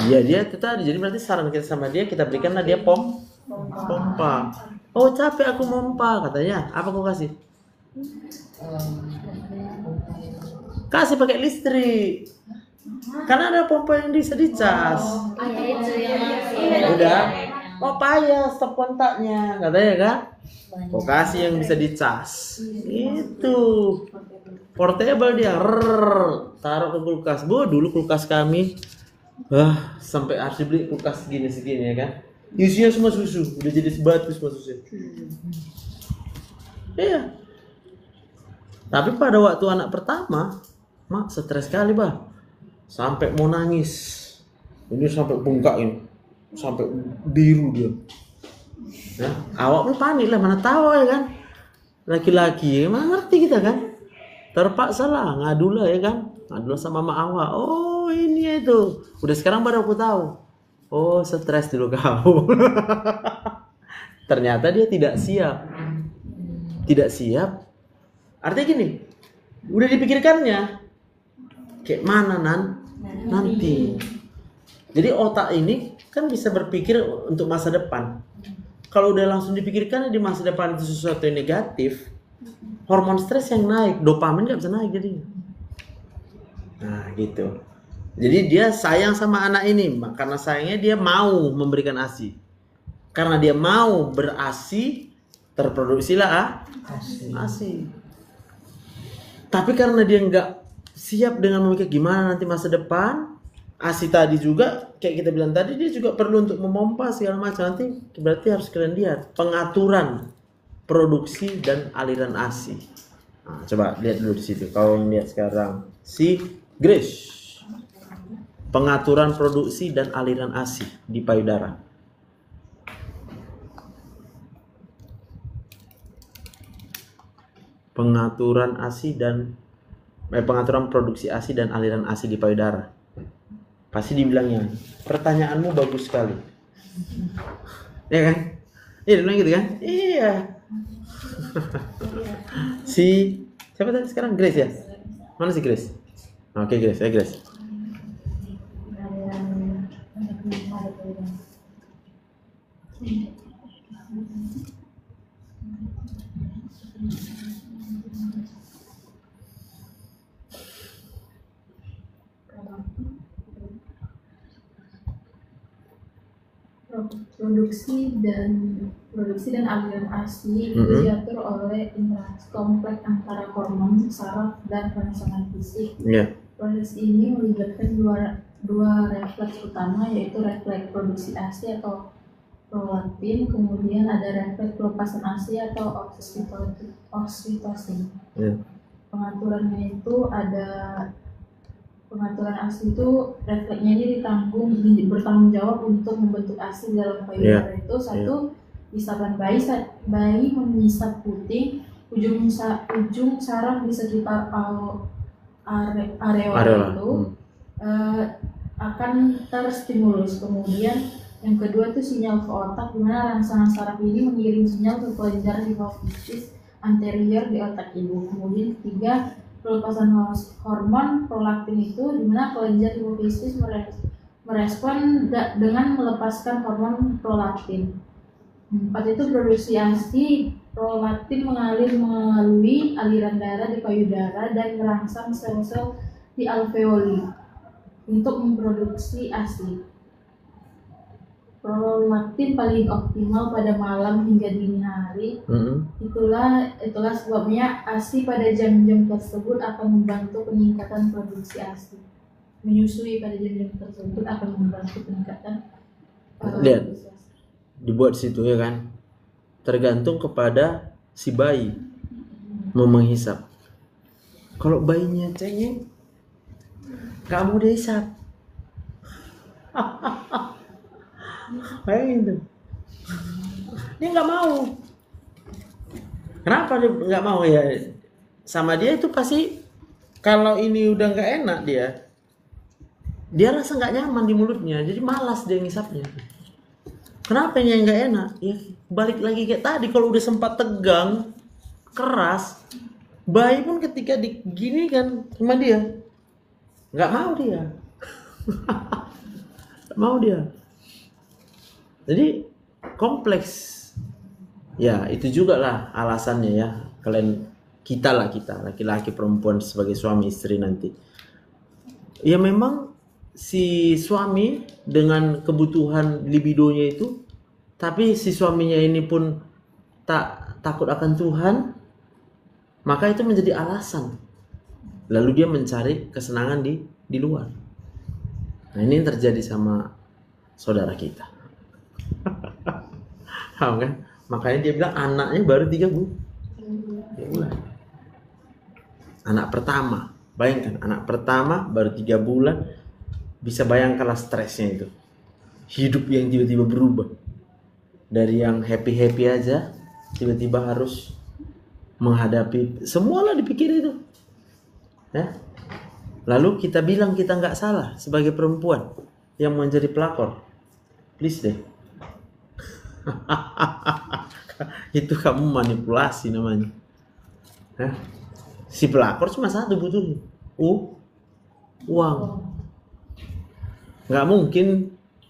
Iya, dia itu tadi. Jadi berarti saran kita sama dia, kita berikanlah dia pompa. Oh, capek aku pompa katanya. Apa kau kasih? Kasih pakai listrik. Karena ada pompa yang bisa dicas. Udah. Oh, payah stop kontaknya katanya kan. Kau kasih yang bisa dicas. Itu portable dia. Taruh ke kulkas. Dulu kulkas kami sampai harus dibeli kulkas segini ya kan. Isinya semua susu. Udah jadi sebatu semua susu. Iya. Tapi pada waktu anak pertama, mak stres sekali, bah. Sampai mau nangis. Ini sampai bengkak ini. Sampai biru dia. Nah, awak pun panik lah, mana tahu ya kan. Laki-laki, mana ngerti kita kan. Terpaksa lah, ngadu lah ya kan. Ngadu sama mama awak. Oh, ini itu. Udah sekarang baru aku tahu. Oh, stres dulu kau. Ternyata dia tidak siap. Tidak siap. Artinya gini, udah dipikirkannya. Kayak mana nanti. Jadi otak ini kan bisa berpikir untuk masa depan. Kalau udah langsung dipikirkan di masa depan itu sesuatu yang negatif, hormon stres yang naik, dopamin nggak bisa naik jadi. Nah gitu. Jadi dia sayang sama anak ini, karena sayangnya dia mau memberikan ASI. Karena dia mau berASI, terproduksilah ASI. Tapi karena dia nggak siap dengan memikir gimana nanti masa depan, ASI tadi juga kayak kita bilang tadi, dia juga perlu untuk memompa segala macam. Nanti berarti harus kalian lihat pengaturan produksi dan aliran ASI. Nah, coba lihat dulu di situ. Kalau lihat sekarang si Grace, pengaturan produksi dan aliran ASI di payudara. Pengaturan ASI dan pengaturan produksi ASI dan aliran ASI di payudara. Pasti dibilangnya, pertanyaanmu bagus sekali. Ya kan? Iya, bilang gitu kan? Iya. Si Siapa tadi sekarang? Grace ya? Mana sih Grace? Oke, Grace. Grace. Produksi dan aliran ASI itu diatur oleh interaksi kompleks antara hormon, saraf, dan rangsangan fisik. Iya. Proses ini melibatkan dua refleks utama, yaitu refleks produksi ASI atau prolaktin, kemudian ada refleks pelepasan ASI atau oksitosin. Iya. Pengaturan ASI itu refleksnya ini bertanggung jawab untuk membentuk ASI dalam payudara. Itu satu, isapan bayi saat bayi mengisap puting, ujung saraf di sekitar areola itu akan terstimulus. Kemudian yang kedua itu sinyal ke otak, di mana rangsangan saraf ini mengirim sinyal ke kelenjar hipofisis anterior di otak ibu. Kemudian ketiga, pelepasan hormon prolaktin itu, di mana kelenjar hipofisis merespon dengan melepaskan hormon prolaktin. Empat itu produksi ASI. Prolaktin mengalir melalui aliran darah di payudara dan merangsang sel-sel di alveoli untuk memproduksi ASI. Prolaktin paling optimal pada malam hingga dini hari. Itulah sebabnya ASI pada jam-jam tersebut akan membantu peningkatan produksi ASI. Menyusui pada jam-jam tersebut akan membantu peningkatan Lihat, dibuat situ ya kan. Tergantung kepada si bayi mau menghisap. Kalau bayinya cengeng, kamu dihisap. Bayangin tuh. Dia nggak mau. Kenapa dia nggak mau ya? Sama dia itu pasti kalau ini udah nggak enak dia rasa nggak nyaman di mulutnya, jadi malas dia ngisapnya. Kenapa yang nggak enak? Ya balik lagi kayak tadi, kalau udah sempat tegang, keras, bayi pun ketika digini kan sama dia, nggak mau dia, nggak mau dia. Jadi kompleks. Ya itu juga lah alasannya ya. Kita laki-laki perempuan sebagai suami istri nanti. Ya memang si suami dengan kebutuhan libidonya itu, tapi si suaminya ini pun takut akan Tuhan, maka itu menjadi alasan. Lalu dia mencari kesenangan di luar. Nah ini yang terjadi sama saudara kita. Paham kan? Makanya dia bilang anaknya baru 3 bulan. Anak pertama, bayangkan anak pertama baru 3 bulan. Bisa bayangkanlah stresnya itu. Hidup yang tiba-tiba berubah. Dari yang happy-happy aja, tiba-tiba harus menghadapi semualah dipikir itu. Ya. Lalu kita bilang kita nggak salah sebagai perempuan yang menjadi pelakor. Please deh. Itu kamu manipulasi namanya. Si pelakor cuma satu butuhnya. Uang. Nggak mungkin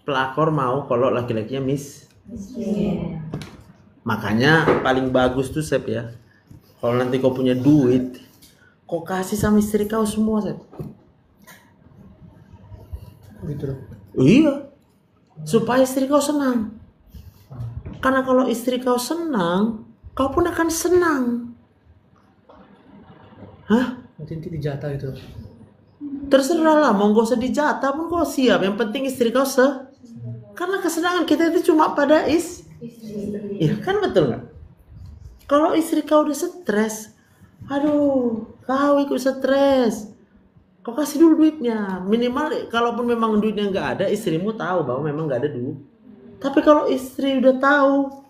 pelakor mau kalau laki-lakinya miskin. Makanya paling bagus tuh Sep ya, kalau nanti kau punya duit, kau kasih sama istri kau semua Sep. Gitu. Iya, supaya istri kau senang. Karena kalau istri kau senang, kau pun akan senang. Nanti dijatah gitu. Terserah lah, mau gak usah dijatah pun kau siap. Yang penting istri kau karena kesenangan kita itu cuma pada iya kan, betul nggak? Kalau istri kau udah stres, aduh, kau ikut stres, kau kasih dulu duitnya. Minimal kalaupun memang duitnya nggak ada, istrimu tahu bahwa memang nggak ada duit. Tapi kalau istri udah tahu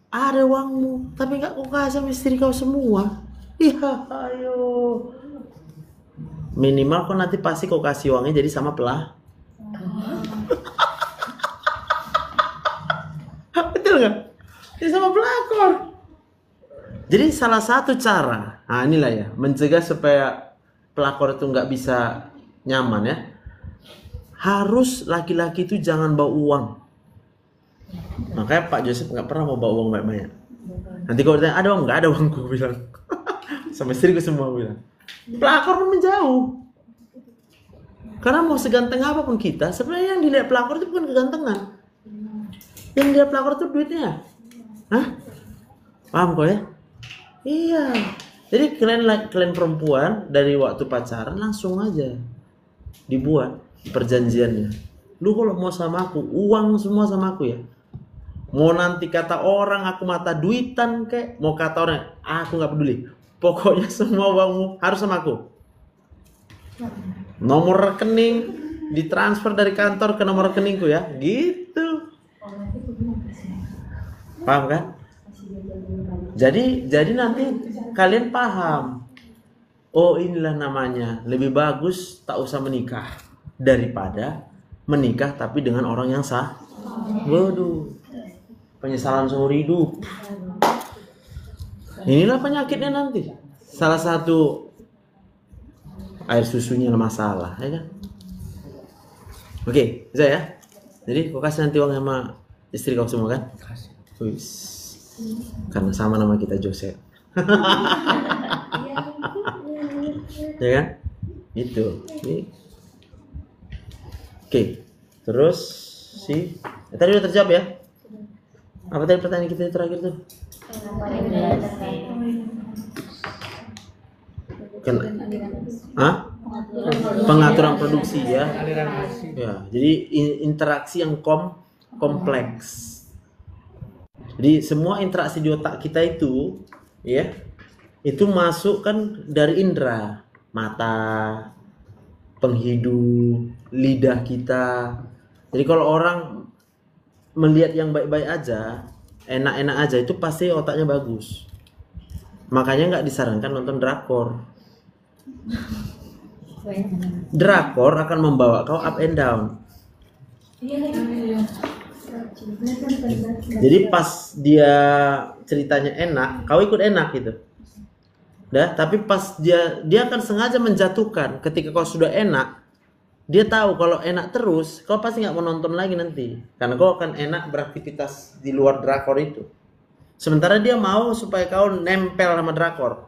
ada uangmu, tapi nggak kau kasih sama istri kau semua, ayo. Minimal kau nanti pasti kau kasih uangnya jadi sama betul nggak? Jadi sama pelakor. Jadi salah satu cara, nah inilah ya, mencegah supaya pelakor itu nggak bisa nyaman ya. Harus laki-laki itu jangan bawa uang. Makanya Pak Joseph nggak pernah mau bawa uang banyak-banyak. Nanti kalau ditanya ada uang, nggak ada uang, gue bilang. Sama istriku semua bilang. Pelakor pun menjauh. Karena mau seganteng apapun kita, sebenarnya yang dilihat pelakor itu bukan kegantengan. Yang dilihat pelakor itu duitnya. Hah? Paham kok ya? Iya. Jadi kalian perempuan dari waktu pacaran langsung aja dibuat perjanjiannya. Lu kalau mau sama aku, uang semua sama aku ya. Mau nanti kata orang aku mata duitan kek, mau kata orang aku nggak peduli. Pokoknya semua uangmu harus sama aku. Nomor rekening ditransfer dari kantor ke nomor rekeningku ya, gitu. Paham kan? Jadi nanti kalian paham. Oh inilah namanya lebih bagus tak usah menikah daripada menikah tapi dengan orang yang sah. Waduh, penyesalan seumur hidup. Inilah penyakitnya nanti. Salah satu air susunya masalah, ya kan? Oke, bisa ya. Jadi kau kasih nanti uang sama istri kau semua kan? Kasih. Wis. Karena sama nama kita Joseph. Ya kan? Itu. Oke. Terus tadi udah terjawab ya? Apa tadi pertanyaan kita terakhir tuh? Pengaturan produksi ya. Ya, jadi interaksi yang kompleks. Jadi semua interaksi di otak kita itu, ya, itu masuk kan dari indera, mata, penghidup, lidah kita. Jadi kalau orang melihat yang baik-baik aja, enak-enak aja, itu pasti otaknya bagus. Makanya nggak disarankan nonton drakor. Drakor akan membawa kau up and down. Jadi pas dia ceritanya enak, kau ikut enak gitu. Tapi pas dia akan sengaja menjatuhkan ketika kau sudah enak. Dia tahu kalau enak terus, kau pasti nggak mau nonton lagi nanti. Karena kau akan enak beraktivitas di luar drakor itu. Sementara dia mau supaya kau nempel sama drakor.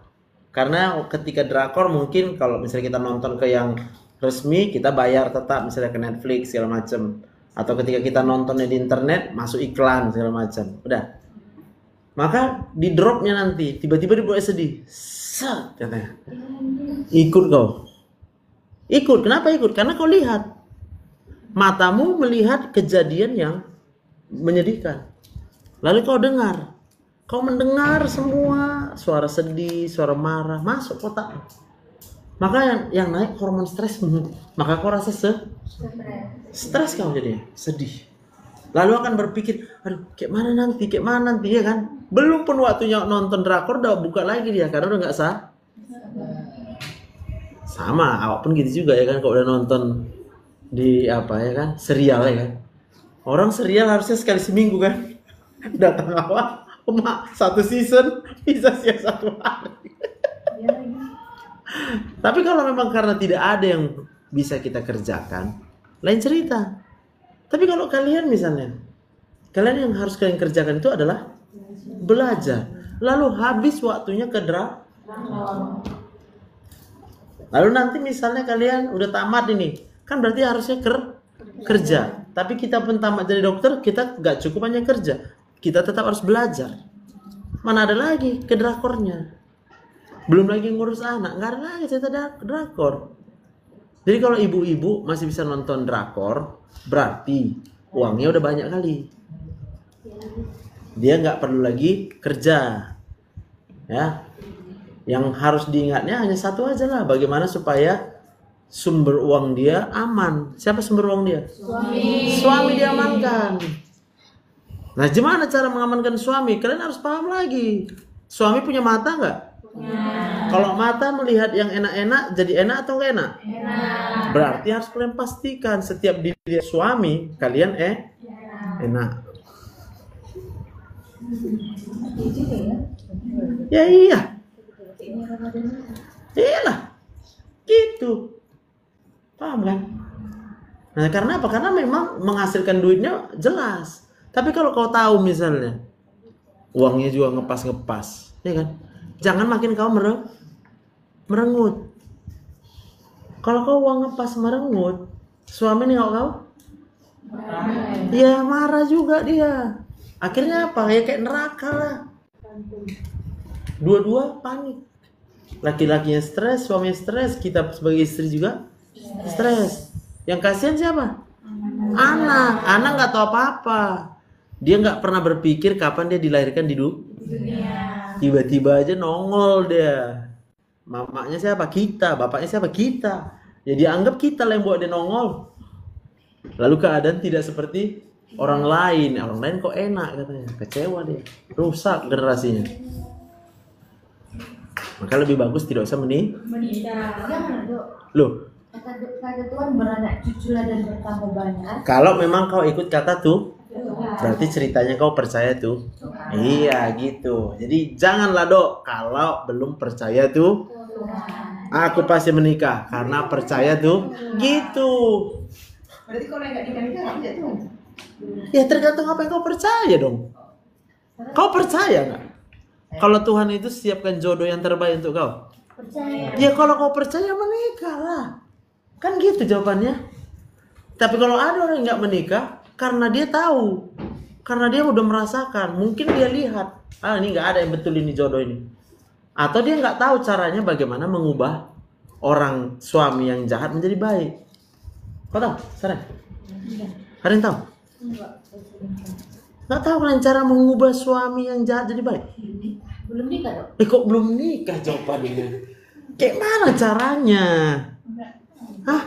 Karena ketika drakor mungkin kalau misalnya kita nonton ke yang resmi, kita bayar tetap misalnya ke Netflix segala macam. Atau ketika kita nontonnya di internet, masuk iklan segala macam. Udah. Maka di dropnya nanti, tiba-tiba dibuat sedih. Set, katanya. Ikut kau. Ikut, kenapa ikut? Karena kau lihat. Matamu melihat kejadian yang menyedihkan. Lalu kau dengar. Kau mendengar semua suara sedih, suara marah, masuk kotak. Maka yang naik hormon stres. Maka kau rasa stres kau jadinya, sedih. Lalu akan berpikir, aduh, kayak mana nanti, ya kan? Belum pun waktunya nonton drakor, udah buka lagi dia, karena udah nggak sah. Sama, awak pun gitu juga ya kan, kalau udah nonton di apa ya kan, serial ya kan. Orang serial harusnya sekali seminggu kan. Datang awak, emak, 1 season bisa siap 1 hari. Tapi kalau memang karena tidak ada yang bisa kita kerjakan, lain cerita. Tapi kalau kalian misalnya, kalian yang harus kalian kerjakan itu adalah belajar. Lalu habis waktunya ke drakor. Lalu nanti misalnya kalian udah tamat ini, kan berarti harusnya kerja. Tapi kita pun tamat jadi dokter, kita gak cukup hanya kerja. Kita tetap harus belajar. Mana ada lagi ke drakornya. Belum lagi ngurus anak, gak ada lagi cerita drakor. Jadi kalau ibu-ibu masih bisa nonton drakor, berarti uangnya udah banyak kali. Dia gak perlu lagi kerja. Ya. Yang harus diingatnya hanya satu aja lah, bagaimana supaya sumber uang dia aman. Siapa sumber uang dia? Suami diamankan. Nah, gimana cara mengamankan suami? Kalian harus paham lagi. Suami punya mata nggak? Kalau mata melihat yang enak-enak, jadi enak atau nggak enak? Berarti harus kalian pastikan setiap dilihat suami kalian enak. Ya iya. Iyalah. Gitu. Paham kan? Nah, karena apa? Karena memang menghasilkan duitnya jelas. Tapi kalau kau tahu misalnya uangnya juga ngepas-ngepas, ya kan? Jangan makin kau merengut. Kalau kau uang ngepas merengut, suami nengok kau, ya marah juga dia. Akhirnya apa? Ya kayak neraka lah. Dua-dua panik. Laki-lakinya stres, suaminya stres, kita sebagai istri juga stres. Yang kasihan siapa? Anak. Anak nggak tahu apa-apa. Dia nggak pernah berpikir kapan dia dilahirkan di dunia. Tiba-tiba aja nongol dia. Mamanya siapa? Kita. Bapaknya siapa? Kita. Jadi anggap kita lah yang buat dia nongol. Lalu keadaan tidak seperti orang lain. Orang lain kok enak katanya. Kecewa dia. Rusak generasinya. Maka lebih bagus tidak usah Menikah. Jangan, Dok. Loh, Kata Tuhan beranak cuculah dan bertambah banyak. kalau memang kau ikut kata tuh, berarti ceritanya kau percaya tuh. Iya gitu. Jadi janganlah Dok, kalau belum percaya tuh, aku pasti menikah karena percaya tuh. Gitu. Berarti kalau nggak nikah aja tuh. Ya tergantung apa yang kau percaya dong. Kau percaya nggak? Kalau Tuhan itu siapkan jodoh yang terbaik untuk kau. Percaya. Ya kalau kau percaya menikah lah. Kan gitu jawabannya. Tapi kalau ada orang yang nggak menikah karena dia tahu, karena dia udah merasakan, mungkin dia lihat, ini nggak ada yang betul ini jodoh ini. Atau dia nggak tahu caranya bagaimana mengubah orang suami yang jahat menjadi baik. Kau tahu? Sarah? Ada yang tahu? Nggak tahu kan cara mengubah suami yang jahat jadi baik? Belum nikah, Dok? Kok belum nikah jawabannya? Kayak mana caranya? Hah?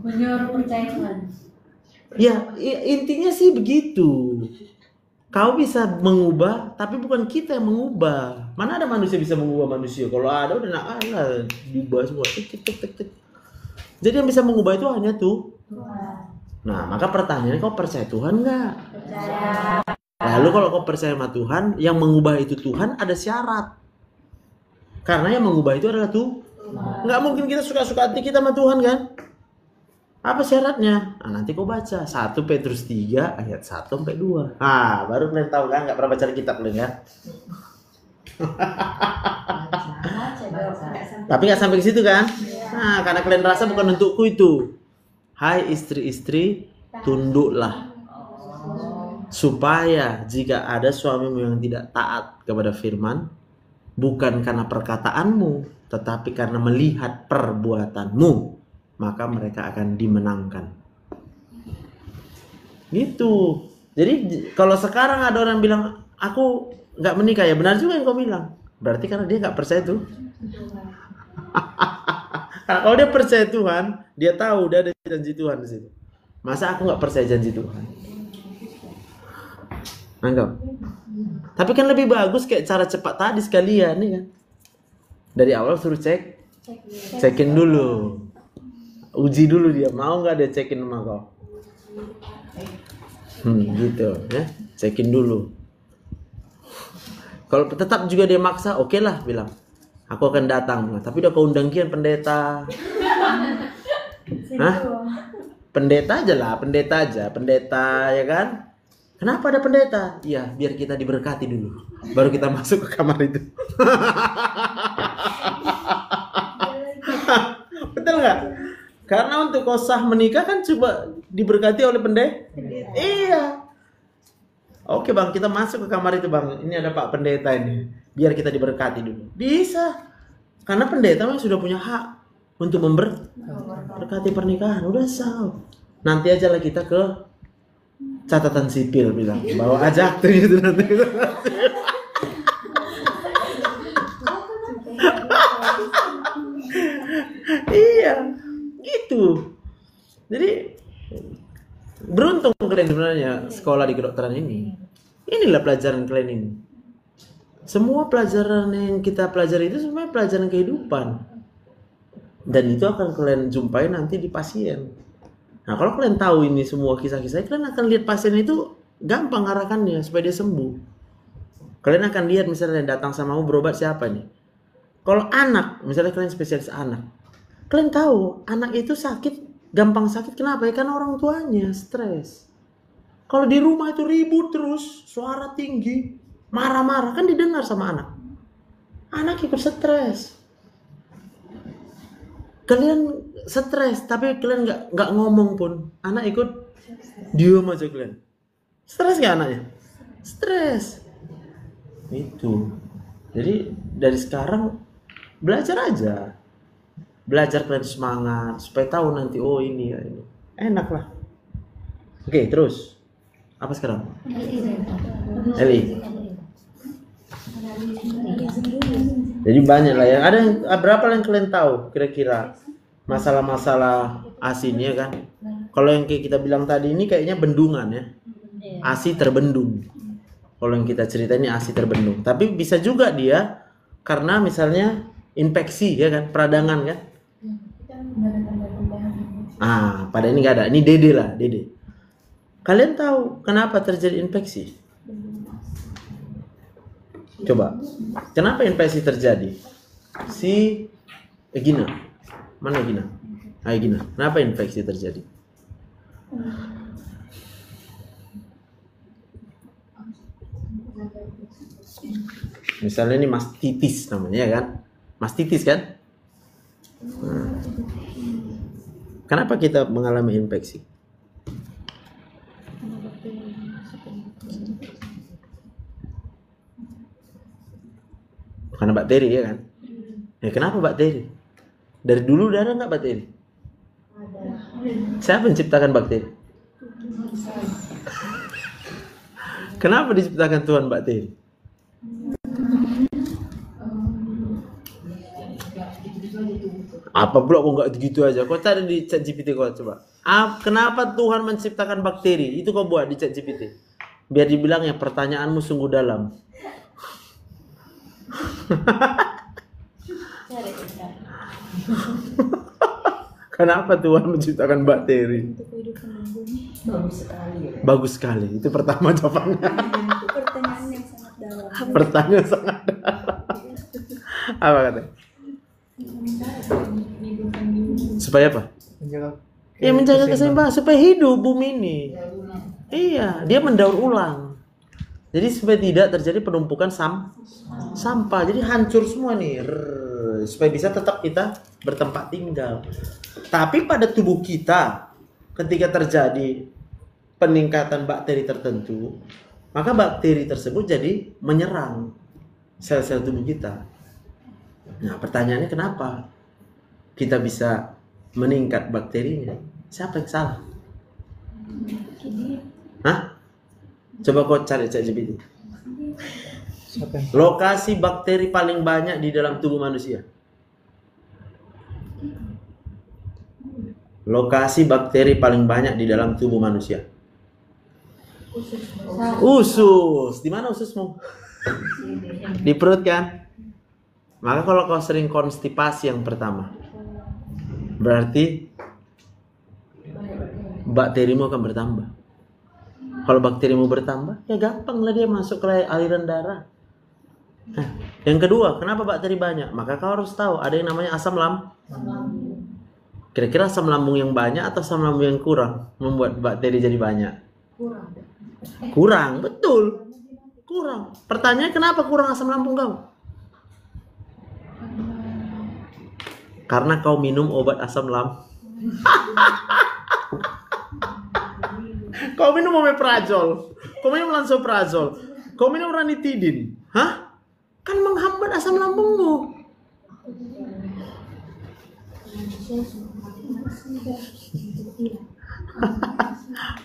Menyuruh percaya Tuhan. Ya intinya sih begitu. Kau bisa mengubah, tapi bukan kita yang mengubah. Mana ada manusia bisa mengubah manusia? Kalau ada udah nak ada diubah semua. Jadi yang bisa mengubah itu hanya tuh. Nah maka pertanyaannya kau percaya Tuhan nggak? Percaya. Lalu kalau kau percaya sama Tuhan, yang mengubah itu Tuhan ada syarat. Karena yang mengubah itu adalah Tuhan. Nggak mungkin kita suka-suka hati kita sama Tuhan kan? Apa syaratnya? Nah, nanti kau baca 1 Petrus 3 ayat 1 sampai 2. Ah, baru kalian tahu kan? Nggak pernah baca kitab kalian ya? Tapi nggak sampai ke situ kan? Nah, karena kalian rasa bukan untukku itu. Hai istri-istri, tunduklah. Supaya jika ada suamimu yang tidak taat kepada firman, bukan karena perkataanmu, tetapi karena melihat perbuatanmu, maka mereka akan dimenangkan. Gitu. Jadi kalau sekarang ada orang bilang, aku nggak menikah, ya benar juga yang kau bilang. Berarti karena dia nggak percaya tuh. Karena kalau dia percaya Tuhan, dia tahu dia ada janji Tuhan di situ. Masa aku nggak percaya janji Tuhan? Anggap. Tapi kan lebih bagus kayak cara cepat tadi sekalian nih kan. Dari awal suruh cekin dulu. Uji dulu dia, mau nggak dia cekin sama kau? Gitu ya, cekin dulu. Kalau tetap juga dia maksa, oke lah bilang, aku akan datang. Tapi udah kau undang kian pendeta. Hah? Pendeta aja lah, pendeta ya kan? Kenapa ada pendeta? Ya, biar kita diberkati dulu. Baru kita masuk ke kamar itu. Betul nggak? Karena untuk kau sah menikah kan coba diberkati oleh pendeta. Iya. Oke bang, kita masuk ke kamar itu bang. Ini ada Pak Pendeta ini. Biar kita diberkati dulu. Bisa. Karena pendeta memang sudah punya hak untuk memberkati pernikahan. Udah sah. Nanti aja lah kita ke catatan sipil bilang. Bawa aja akte itu nanti. Iya. Gitu. Jadi beruntung kalian sebenarnya sekolah di kedokteran ini. Inilah pelajaran kalian ini. Semua pelajaran yang kita pelajari itu sebenarnya pelajaran kehidupan. Dan itu akan kalian jumpai nanti di pasien. Nah kalau kalian tahu ini semua kisah-kisah, kalian akan lihat pasien itu gampang arahkannya supaya dia sembuh. Kalian akan lihat misalnya datang sama mau berobat siapa nih. Kalau anak, misalnya kalian spesialis anak, kalian tahu anak itu sakit, gampang sakit kenapa ya? Karena orang tuanya stres. Kalau di rumah itu ribut terus, suara tinggi, marah-marah, kan didengar sama anak. Anak ikut stres. Kalian stres, tapi kalian nggak ngomong pun, anak ikut diam aja kalian. Stres nggak anaknya? Stres. Itu. Jadi dari sekarang belajar aja. Belajar kalian semangat supaya tahu nanti oh ini ya ini. Enak lah. Oke, terus. Apa sekarang? Eli. Jadi banyak lah ya. Ada yang berapa yang kalian tahu kira-kira masalah-masalah ASI ini ya kan? Kalau yang kayak kita bilang tadi ini kayaknya bendungan ya. ASI terbendung. Kalau yang kita cerita ini ASI terbendung. Tapi bisa juga dia karena misalnya infeksi ya kan, peradangan kan? Pada ini nggak ada. Ini DD lah, DD. Kalian tahu kenapa terjadi infeksi? Coba, kenapa infeksi terjadi? Si Gina, mana Gina? Ayo Gina, kenapa infeksi terjadi? Misalnya ini mastitis namanya kan? Mastitis kan? Kenapa kita mengalami infeksi? Karena bakteri ya kan? Ya kenapa bakteri? Dari dulu udah ada nggak bakteri? Siapa menciptakan bakteri? Kenapa diciptakan Tuhan bakteri? Apa pula kok nggak gitu aja? Kau cari di ChatGPT kau coba. Kenapa Tuhan menciptakan bakteri? Itu kau buat di ChatGPT. Biar dibilang ya pertanyaanmu sungguh dalam. Kenapa Tuhan menciptakan bakteri? Bagus sekali. Itu pertama jawabannya. Pertanyaan yang sangat dalam. Pertanyaan sangat dalam. Apa katanya? Supaya apa? Menjaga keseimbangan supaya hidup bumi ini. Iya, dia mendaur ulang. Jadi supaya tidak terjadi penumpukan sampah. Jadi hancur semua nih. Supaya bisa tetap kita bertempat tinggal. Tapi pada tubuh kita ketika terjadi peningkatan bakteri tertentu, maka bakteri tersebut jadi menyerang sel-sel tubuh kita. Nah, pertanyaannya kenapa kita bisa meningkat bakterinya? Siapa yang salah? Hah? Coba kau cari ChatGPT. Lokasi bakteri paling banyak di dalam tubuh manusia. Lokasi bakteri paling banyak di dalam tubuh manusia. Usus. Di mana ususmu? Di perut kan? Maka kalau kau sering konstipasi yang pertama, berarti bakterimu akan bertambah. Kalau bakterimu bertambah, ya gampang lah dia masuk ke aliran darah. Nah, yang kedua, kenapa bakteri banyak? Maka kau harus tahu ada yang namanya asam lambung. Kira-kira asam lambung yang banyak atau asam lambung yang kurang membuat bakteri jadi banyak? Kurang, betul. Kurang. Pertanyaannya kenapa kurang asam lambung kau? Karena kau minum obat asam lambung. Kau minum omeprazol, kau minum lansoprazol, kau minum ranitidin. Hah? Kan menghambat asam lambungmu.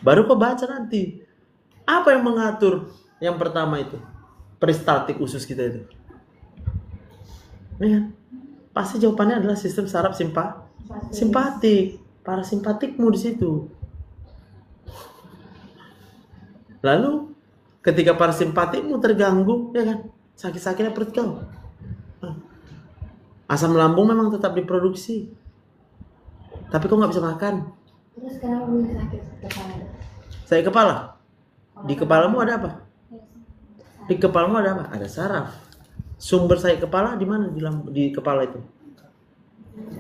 Baru kau baca nanti. Apa yang mengatur yang pertama itu? Peristaltik usus kita itu. Ya, pasti jawabannya adalah sistem saraf simpatik. Parasimpatikmu di situ. Lalu ketika parasimpatikmu terganggu, ya kan, sakit-sakitnya perut kau. Asam lambung memang tetap diproduksi, tapi kau nggak bisa makan. Terus kenapa bisa sakit kepala? Sakit kepala? Di kepalamu ada apa? Di kepalamu ada apa? Ada saraf. Sumber sakit kepala di mana? Di kepala itu.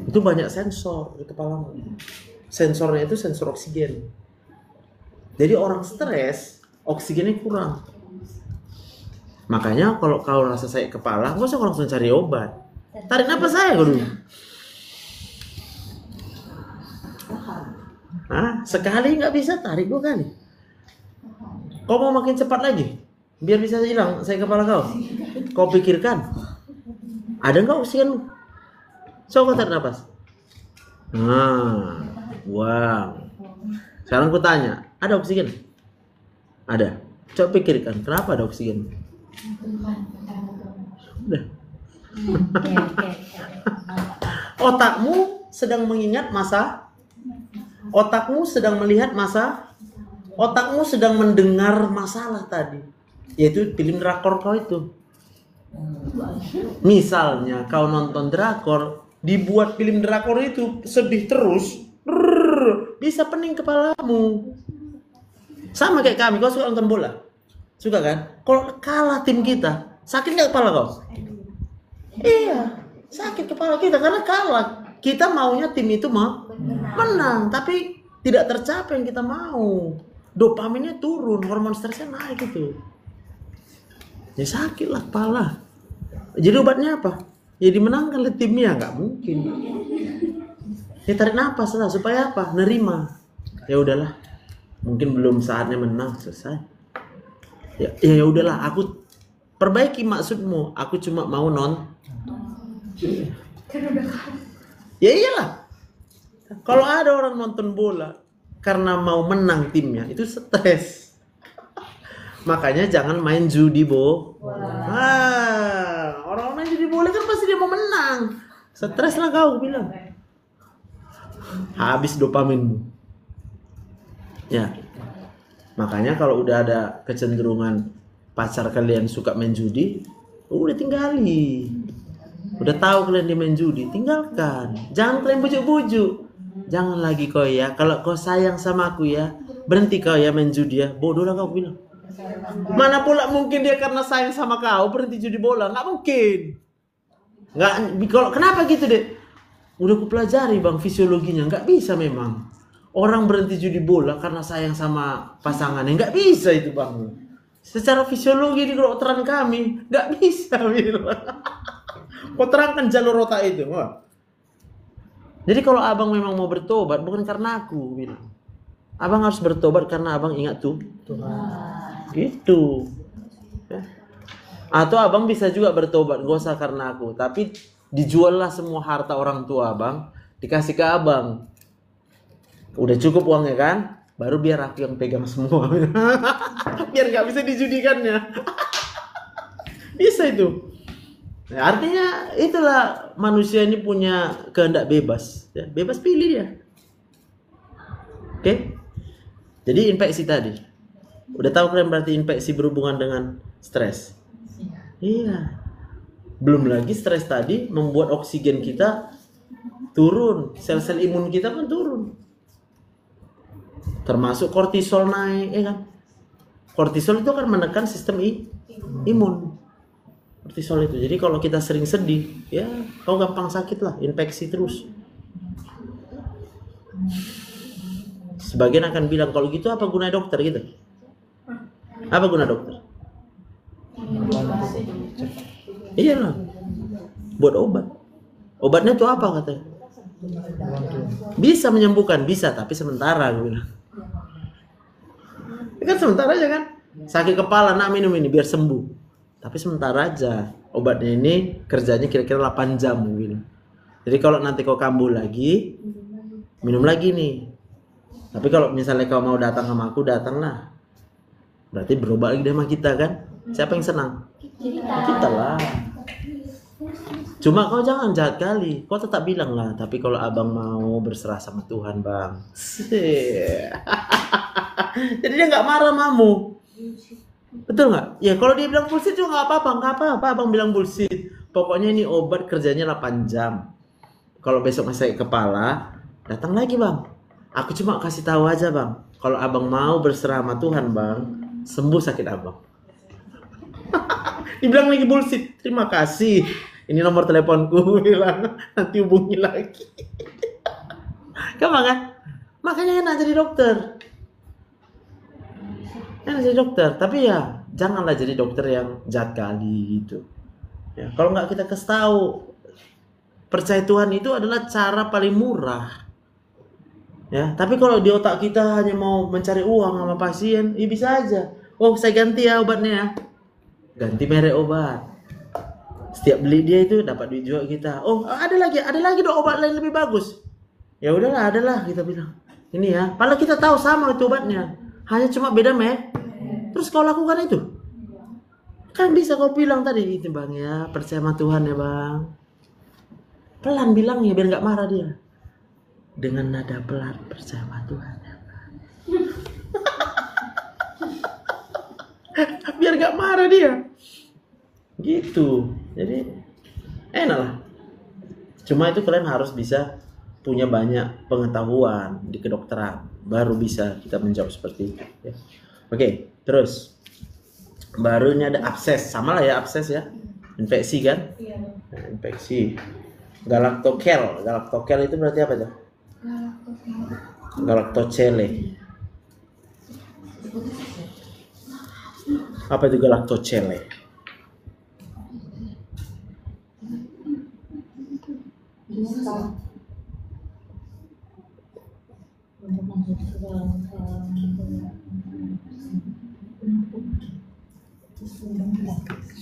Itu banyak sensor di kepalamu. Sensornya itu sensor oksigen. Jadi orang stres, oksigennya kurang. Makanya kalau kau rasa sakit kepala, nggak usah langsung cari obat. Tarik napas saya dulu. Sekali nggak bisa, tarik 2 kali. Kau mau makin cepat lagi, biar bisa hilang sakit kepala kau. Kau pikirkan, ada nggak oksigen? Coba tarik napas. Buang. Sekarang ku tanya, ada oksigen? Ada. Coba pikirkan, kenapa ada oksigen? Udah. Otakmu sedang mengingat masa, otakmu sedang melihat masa, otakmu sedang mendengar masalah tadi, yaitu film drakor kau itu. Misalnya kau nonton drakor, dibuat film drakor itu sedih terus, bisa pening kepalamu. Sama kayak kami, kau suka nonton bola? Suka kan? Kalau kalah tim kita, sakit nggak kepala kau? Iya, sakit kepala kita karena kalah. Kita maunya tim itu menang, tapi tidak tercapai yang kita mau. Dopaminnya turun, hormon stresnya naik itu. Ya sakitlah kepala. Jadi obatnya apa? Ya dimenangkan oleh timnya, nggak mungkin. Ya tarik napas lah, supaya apa? Nerima. Ya udahlah, mungkin belum saatnya menang, selesai. Ya udahlah, aku perbaiki maksudmu. Aku cuma mau Ya iyalah. Kalau ada orang nonton bola karena mau menang timnya, itu stres. Makanya jangan main judi orang main judi bola kan pasti dia mau menang. Stres lah kau bilang. Habis dopaminmu. Ya. Makanya kalau udah ada kecenderungan pacar kalian suka main judi, udah tinggali. Udah tahu kalian dia main judi, tinggalkan. Jangan kalian bujuk-bujuk. Jangan lagi kau ya. Kalau kau sayang sama aku ya, berhenti kau ya main judi ya. Bodoh lah kau bilang. Mana pula mungkin dia karena sayang sama kau berhenti judi bola? Nggak mungkin. Nggak. Kalau kenapa gitu deh? Udah aku pelajari bang fisiologinya. Nggak bisa memang. Orang berhenti judi bola karena sayang sama pasangannya. Nggak bisa itu bang. Secara fisiologi di kedokteran kami nggak bisa bilang. Kau terangkan jalur otak itu. Wah. Jadi kalau abang memang mau bertobat bukan karena aku bilang. Abang harus bertobat karena abang ingat tuh Tuhan. Gitu. Ya. Atau abang bisa juga bertobat gak usah karena aku, tapi dijuallah semua harta orang tua abang, dikasih ke abang. Udah cukup uangnya kan? Baru biar aku yang pegang semua. Biar gak bisa dijudikannya. Bisa itu. Nah, artinya itulah manusia ini punya kehendak bebas, ya, bebas pilih ya. Oke? Jadi infeksi tadi, udah tahu kalian berarti infeksi berhubungan dengan stres. Iya. Belum lagi stres tadi membuat oksigen kita turun, sel-sel imun kita pun turun. Termasuk kortisol naik, ya kan? Kortisol itu akan menekan sistem imun. Kortisol itu. Jadi kalau kita sering sedih, ya kau gampang sakit lah, infeksi terus. Sebagian akan bilang kalau gitu apa guna dokter gitu? Apa guna dokter? Iya lah, buat obat. Obatnya tuh apa katanya? Bisa menyembuhkan, bisa, tapi sementara gue bilang. Ini kan sementara aja kan? Sakit kepala, nak minum ini biar sembuh. Tapi sementara aja. Obatnya ini kerjanya kira-kira 8 jam mungkin. Jadi kalau nanti kau kambuh lagi, minum lagi nih. Tapi kalau misalnya kau mau datang sama aku, datanglah. Berarti berobat lagi sama kita kan? Siapa yang senang? Kita lah. Cuma kau jangan jahat kali. Kau tetap bilang lah. Tapi kalau abang mau berserah sama Tuhan bang. Jadi dia gak marah mamu. Betul nggak? Ya kalau dia bilang bullshit juga nggak apa-apa, abang bilang bullshit. Pokoknya ini obat kerjanya 8 jam. Kalau besok masih sakit kepala, datang lagi bang. Aku cuma kasih tahu aja bang. Kalau abang mau berserah sama Tuhan bang, sembuh sakit abang. Dibilang lagi bullshit, terima kasih. Ini nomor teleponku, bilang nanti hubungi lagi. Gampang kan? Makanya enak jadi dokter. Enak jadi dokter, tapi ya janganlah jadi dokter yang jahat kali gitu. Ya, kalau nggak kita kasih tahu, percaya Tuhan itu adalah cara paling murah. Ya, tapi kalau di otak kita hanya mau mencari uang sama pasien, ya bisa aja. Oh, saya ganti ya obatnya ya. Ganti merek obat. Setiap beli dia itu dapat duit juga kita. Oh, ada lagi dong obat lain lebih bagus. Ya udahlah, adalah kita bilang. Ini ya, padahal kita tahu sama itu obatnya. Hanya cuma beda merek. Terus kau lakukan itu. Kan bisa kau bilang tadi itu bang ya, percaya sama Tuhan ya bang. Pelan bilangnya biar nggak marah dia. Dengan nada pelan, percaya sama Tuhan ya bang. Biar nggak marah dia. Gitu. Jadi enak lah. Cuma itu kalian harus bisa punya banyak pengetahuan di kedokteran, baru bisa kita menjawab seperti itu ya. Oke, terus baru ini ada abses, sama lah ya abses ya, infeksi kan? Nah, infeksi. Galactokel itu berarti apa tuh? Galactocele. Apa itu galactocele?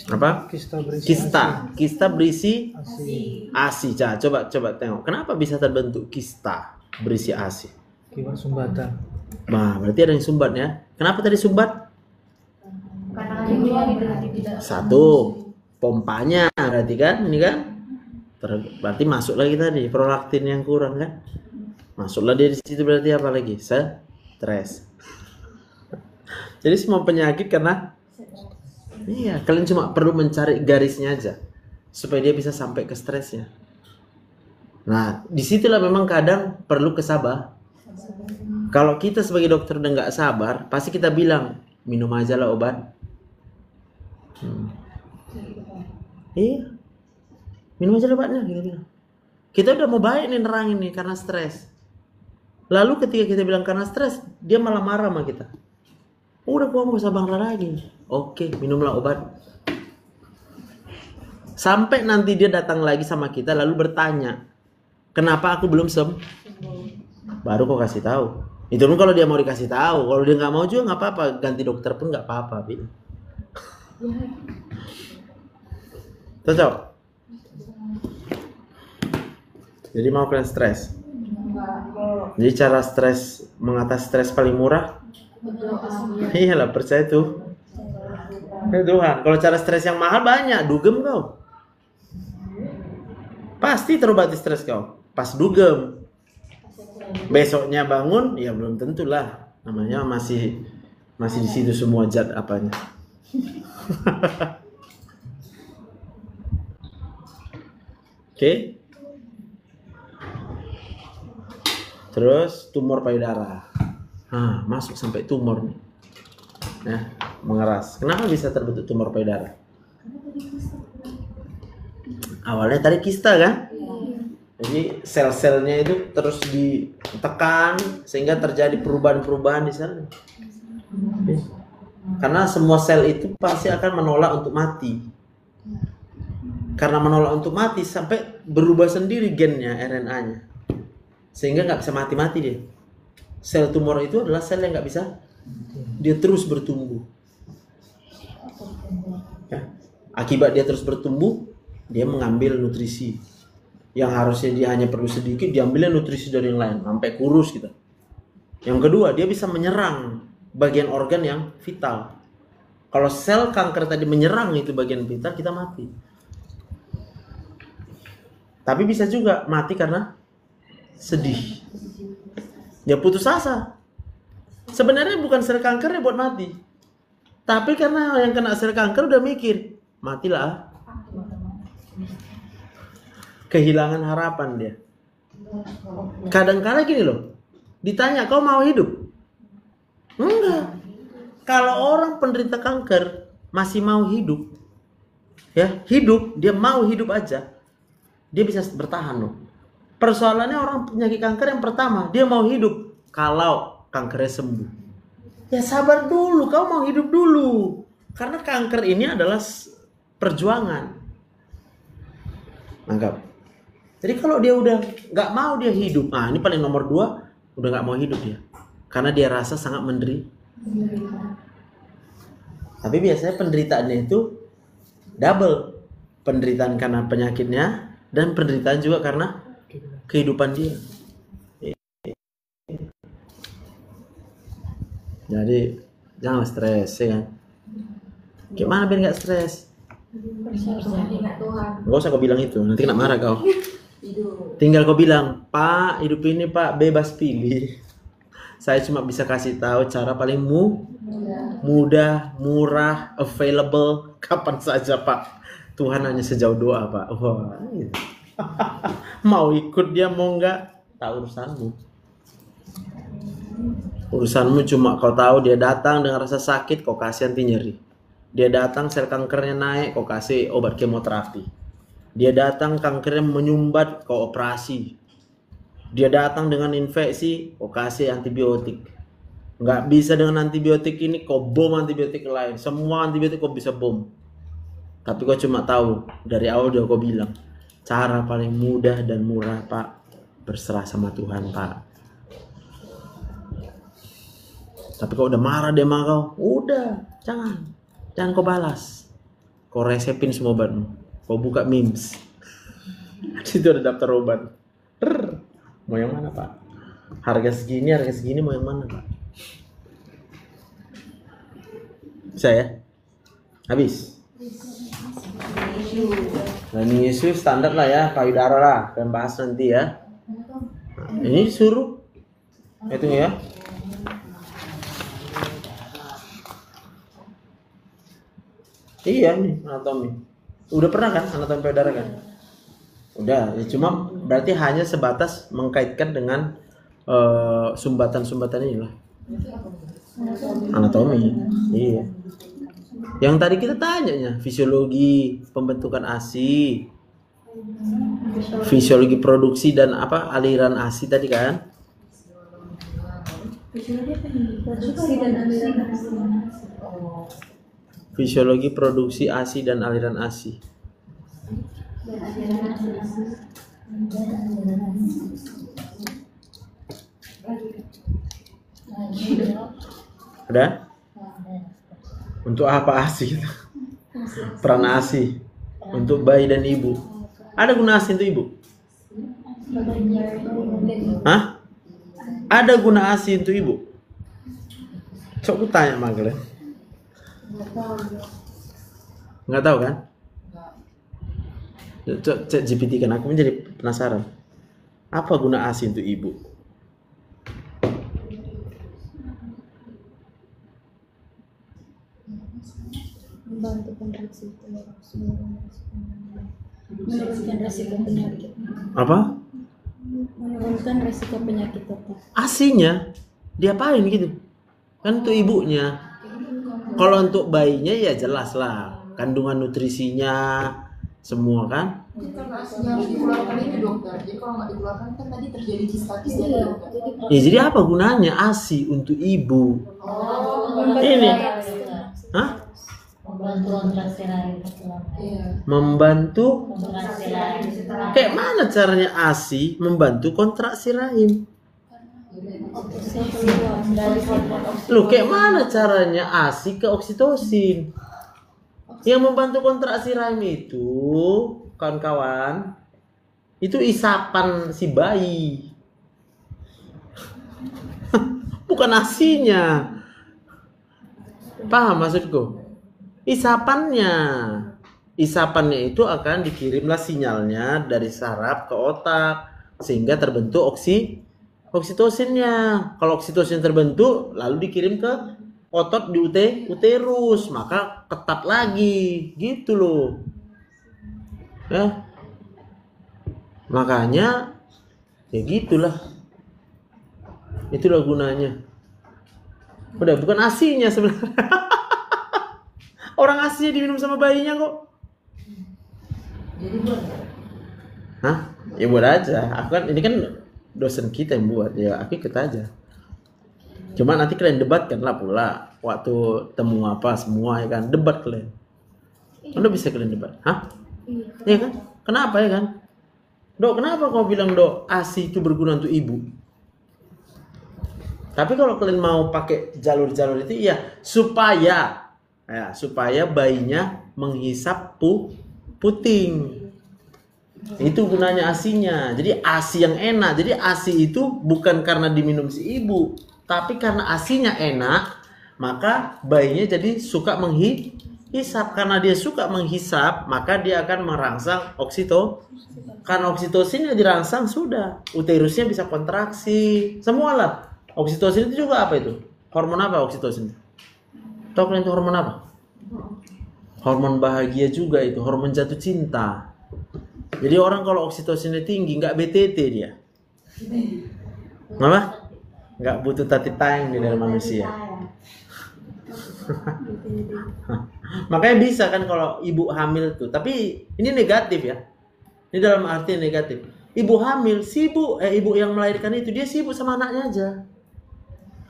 Apa? Kista berisi ASI. Coba tengok. Kenapa bisa terbentuk kista berisi ASI? Kibat sumbatan. Nah, berarti ada yang sumbat ya. Kenapa tadi sumbat? Karena ada Satu, pompanya berarti kan, ini kan? Berarti masuk lagi tadi prolaktin yang kurang kan? Masuklah dia di situ, berarti apa lagi? Stres. Jadi semua penyakit karena iya, kalian cuma perlu mencari garisnya aja supaya dia bisa sampai ke stresnya. Nah, disitulah memang kadang perlu kesabar. Kalau kita sebagai dokter udah nggak sabar, pasti kita bilang minum aja lah obat. Iya, minum aja lah obatnya, kita bilang. Kita udah mau baik nih nerangin nih karena stres. Lalu ketika kita bilang karena stres, dia malah marah sama kita. Udah gua mau sabar lagi. Oke, minumlah obat. Sampai nanti dia datang lagi sama kita lalu bertanya, kenapa aku belum sembuh? Baru kau kasih tahu. Itu pun kalau dia mau dikasih tahu. Kalau dia nggak mau juga nggak apa-apa. Ganti dokter pun nggak apa-apa. Cocok. Jadi mau kalian stres. Jadi cara stres, mengatasi stres paling murah. Iyalah, percaya tuh. Tuhan, kalau cara stres yang mahal banyak, dugem kau. Pasti terobati stres kau. Pas dugem. Besoknya bangun, ya belum tentulah. Namanya masih di situ semua zat apanya. Oke. Terus tumor payudara. Nah, masuk sampai tumor nih. Nah, mengeras. Kenapa bisa terbentuk tumor payudara? Awalnya tadi kista kan? Jadi sel-selnya itu terus ditekan sehingga terjadi perubahan-perubahan di sana. Karena semua sel itu pasti akan menolak untuk mati. Karena menolak untuk mati sampai berubah sendiri gennya, RNA-nya. Sehingga nggak bisa mati-mati dia. Sel tumor itu adalah sel yang nggak bisa, dia terus bertumbuh. Ya. Akibat dia terus bertumbuh, dia mengambil nutrisi. Yang harusnya dia hanya perlu sedikit, diambilnya nutrisi dari yang lain, sampai kurus gitu. Yang kedua, dia bisa menyerang bagian organ yang vital. Kalau sel kanker tadi menyerang itu bagian vital, kita mati. Tapi bisa juga mati karena sedih. Dia putus asa. Sebenarnya bukan sel kankernya buat mati. Tapi karena yang kena sel kanker udah mikir, matilah. Kehilangan harapan dia. Kadang-kadang gini loh. Ditanya, kau mau hidup? Enggak. Kalau orang penderita kanker masih mau hidup, ya hidup, dia mau hidup aja, dia bisa bertahan loh. Persoalannya orang penyakit kanker yang pertama, dia mau hidup kalau kankernya sembuh. Ya sabar dulu, kau mau hidup dulu. Karena kanker ini adalah perjuangan. Anggap. Jadi kalau dia udah nggak mau dia hidup, nah ini paling nomor 2, udah nggak mau hidup dia. Karena dia rasa sangat menderita. Tapi biasanya penderitaannya itu double. Penderitaan karena penyakitnya dan penderitaan juga karena kehidupan dia. Jadi jangan stres ya kan. Gimana biar nggak stres? Ingat Tuhan. Gak usah kau bilang itu, nanti kena marah kau. Tinggal kau bilang, Pak, hidup ini Pak bebas pilih. Saya cuma bisa kasih tahu cara paling mudah, murah, available, kapan saja Pak. Tuhan hanya sejauh doa Pak. Wah, gitu. Mau ikut dia mau enggak, tak urusanmu. Urusanmu cuma kau tahu dia datang dengan rasa sakit, kau kasih anti nyeri. Dia datang sel kankernya naik, kau kasih obat kemoterapi. Dia datang kankernya menyumbat, kau operasi. Dia datang dengan infeksi, kau kasih antibiotik. Nggak bisa dengan antibiotik ini, kau bom antibiotik lain. Semua antibiotik kau bisa bom. Tapi kau cuma tahu, dari awal udah kau bilang, cara paling mudah dan murah Pak, berserah sama Tuhan Pak. Tapi kau udah marah dia sama kau, udah, jangan kau balas. Kau resepin semua obatmu, kau buka memes. Situ ada daftar obat. Mau yang mana Pak? Harga segini mau yang mana Pak? Bisa ya? Habis. Dan isu standar lah ya, payudara lah, kalian bahas nanti ya. Nah, ini suruh, itu ya. Iya nih anatomi. Udah pernah kan anatomi payudara kan? Udah, ya cuma berarti hanya sebatas mengkaitkan dengan sumbatan-sumbatan ini lah. Anatomi. Iya. Yang tadi kita tanyanya, fisiologi pembentukan ASI, fisiologi produksi dan apa aliran ASI tadi kan? Fisiologi produksi ASI dan aliran ASI. Ada? Untuk apa ASI? Peran ASI untuk bayi dan ibu. Ada guna ASI untuk ibu? Hah? Ada guna ASI untuk ibu? Coba aku tanya sama kalian. Nggak tahu kan? Cek GPT kan, aku menjadi penasaran. Apa guna ASI untuk ibu? Membantu reaksi menurunkan resiko penyakit. Apa? Menurunkan resiko penyakit otak. ASInya diapain gitu? Kan untuk ibunya. Kalau untuk bayinya ya jelas lah, kandungan nutrisinya semua kan. Karena aslinya harus dikeluarkan itu dokter. Jadi kalau nggak dikeluarkan kan tadi terjadi cistatis ya dokter. Ya jadi apa gunanya ASI untuk ibu? Ini. Hah? Membantu kontraksi rahim. Membantu? Kontraksi rahim. Kayak mana caranya ASI membantu kontraksi rahim? Loh, kayak mana caranya ASI ke oksitosin? Yang membantu kontraksi rahim itu, kawan-kawan, itu isapan si bayi. Bukan ASInya. Paham maksudku? Isapannya. Isapannya itu akan dikirimlah sinyalnya dari saraf ke otak sehingga terbentuk oksitosinnya. Kalau oksitosin terbentuk lalu dikirim ke otot di uterus, maka ketat lagi gitu loh. Ya. Makanya ya gitulah. Itulah gunanya. Udah bukan ASI-nya sebenarnya. Orang ASI diminum sama bayinya kok. Jadi buat Hah? Ya buat aja. Aku kan ini kan dosen kita yang buat, ya aku ikut aja. Cuma nanti kalian debatkan lah pula waktu temu apa semua ya kan, debat kalian. Anda bisa kalian debat, hah? Iya kan? Kenapa ya kan? Dok, kenapa kau bilang dok ASI itu berguna untuk ibu? Tapi kalau kalian mau pakai jalur-jalur itu ya supaya bayinya menghisap puting. Itu gunanya ASI-nya. Jadi ASI yang enak. Jadi ASI itu bukan karena diminum si ibu, tapi karena ASI-nya enak, maka bayinya jadi suka menghisap. Karena dia suka menghisap, maka dia akan merangsang Karena oksitosinnya dirangsang, sudah uterusnya bisa kontraksi. Semualah. Oksitosin itu juga apa itu? Hormon apa oksitosin? Tahu kalian itu hormon apa? Hormon bahagia juga itu, hormon jatuh cinta. Jadi orang kalau oksitosinnya tinggi, nggak BTT dia. Apa? Nggak butuh tati tayang di dalam manusia. Makanya bisa kan kalau ibu hamil tuh. Tapi ini negatif ya. Ini dalam arti negatif. Ibu hamil, ibu yang melahirkan itu dia sibuk sama anaknya aja.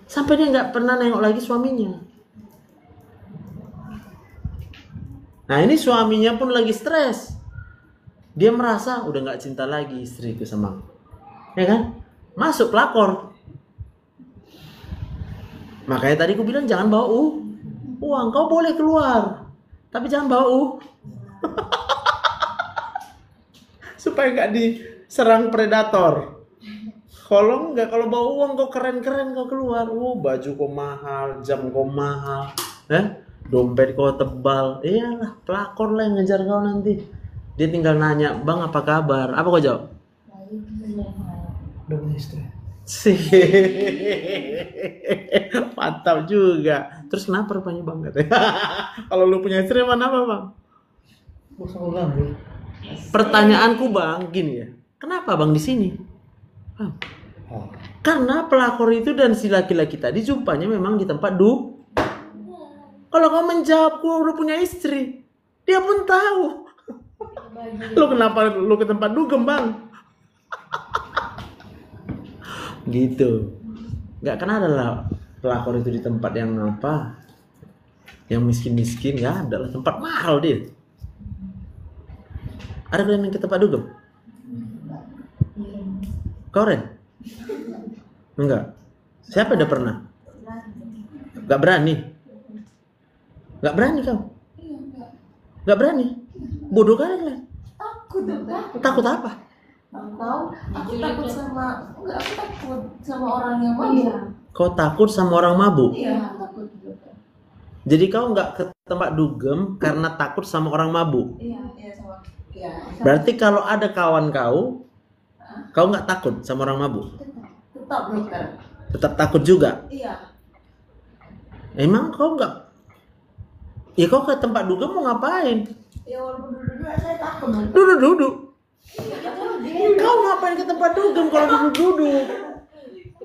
Sampai dia nggak pernah nengok lagi suaminya. Nah ini suaminya pun lagi stres. Dia merasa udah nggak cinta lagi istriku sama aku. Ya kan? Masuk pelakor. Makanya tadi aku bilang jangan bawa uang. Kau boleh keluar, tapi jangan bawa supaya nggak diserang predator. Kalau bawa uang kau keren-keren kau keluar. Baju kau mahal, jam kau mahal, dompet kau tebal. Iyalah, pelakor lah yang ngejar kau nanti. Dia tinggal nanya, bang apa kabar? Apa kau jawab? Udah punya istri. Mantap juga. Terus kenapa rupanya bang? Kalau lu punya istri mana apa bang? Bos aku ganggu. Pertanyaanku bang, gini ya. Kenapa bang di sini? Bang. Karena pelakor itu dan si laki-laki tadi jumpanya memang di tempat Kalau kau menjawab gua udah punya istri, dia pun tahu. Lu kenapa lu ke tempat dugem bang? Gitu. Nggak kan ada lah pelakor itu di tempat yang apa? Yang miskin-miskin nggak ada lah, tempat mahal dia. Ada kalian yang ke tempat dugem? Kau Ren? Enggak. Siapa udah pernah? Nggak berani. Nggak berani kau? Nggak berani. Bodoh kali kalian. Takut apa? Aku takut sama orang yang mabuk. Kau takut sama orang mabuk? Iya, takut juga. Jadi kau nggak ke tempat dugem karena takut sama orang mabuk? Iya, sama. Iya. Berarti kalau ada kawan kau nggak takut sama orang mabuk? Tetap dokter. Tetap takut juga? Iya. Emang kau nggak? Ya kau ke tempat dugem mau ngapain? Ya walaupun duduk saya takut. Duduk. Kau ngapain ke tempat dugem kalau duduk?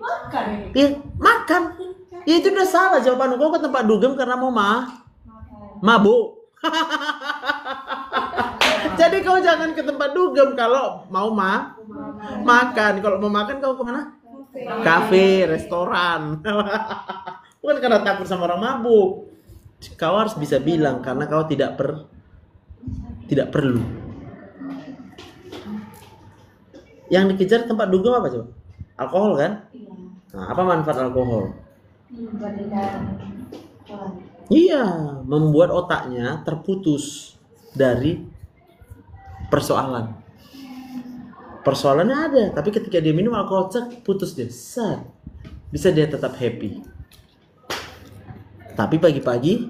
Makan. Ya makan. Ya itu udah salah jawaban kau ke tempat dugem karena mau mabuk. Jadi kau jangan ke tempat dugem kalau mau makan. Kalau mau makan kau kemana? Kafe, restoran. Bukan karena takut sama orang mabuk. Kau harus bisa bilang karena kau tidak perlu. Yang dikejar tempat dugem apa coba? Alkohol kan? Nah, apa manfaat alkohol? Iya, membuat otaknya terputus dari persoalan. Persoalannya ada, tapi ketika dia minum alkohol, putus dia. Bisa dia tetap happy. Tapi pagi-pagi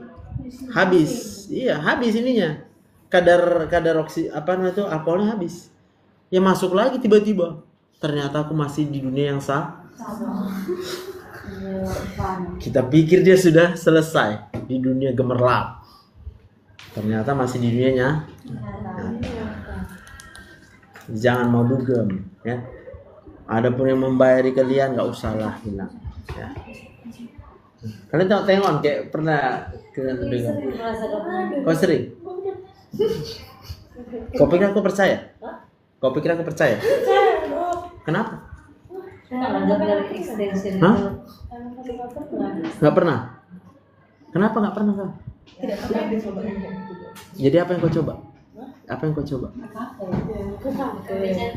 habis. Iya, habis ininya. Kadar alkoholnya habis. Ya masuk lagi tiba-tiba. Ternyata aku masih di dunia yang Kita pikir dia sudah selesai di dunia gemerlap. Ternyata masih di dunianya. Jangan mau dugem, ya. Adapun yang membayari kalian nggak usah lah hilang. Ya. Kalian tengok kayak pernah dengar? Sering merasa dokumen. Kau sering? Kau pikir aku percaya? Kau pikir aku percaya? Kenapa? Kalau dari extension Hah? itu Nggak pernah? Kenapa nggak pernah kau? Jadi apa yang kau coba? Apa yang kau coba?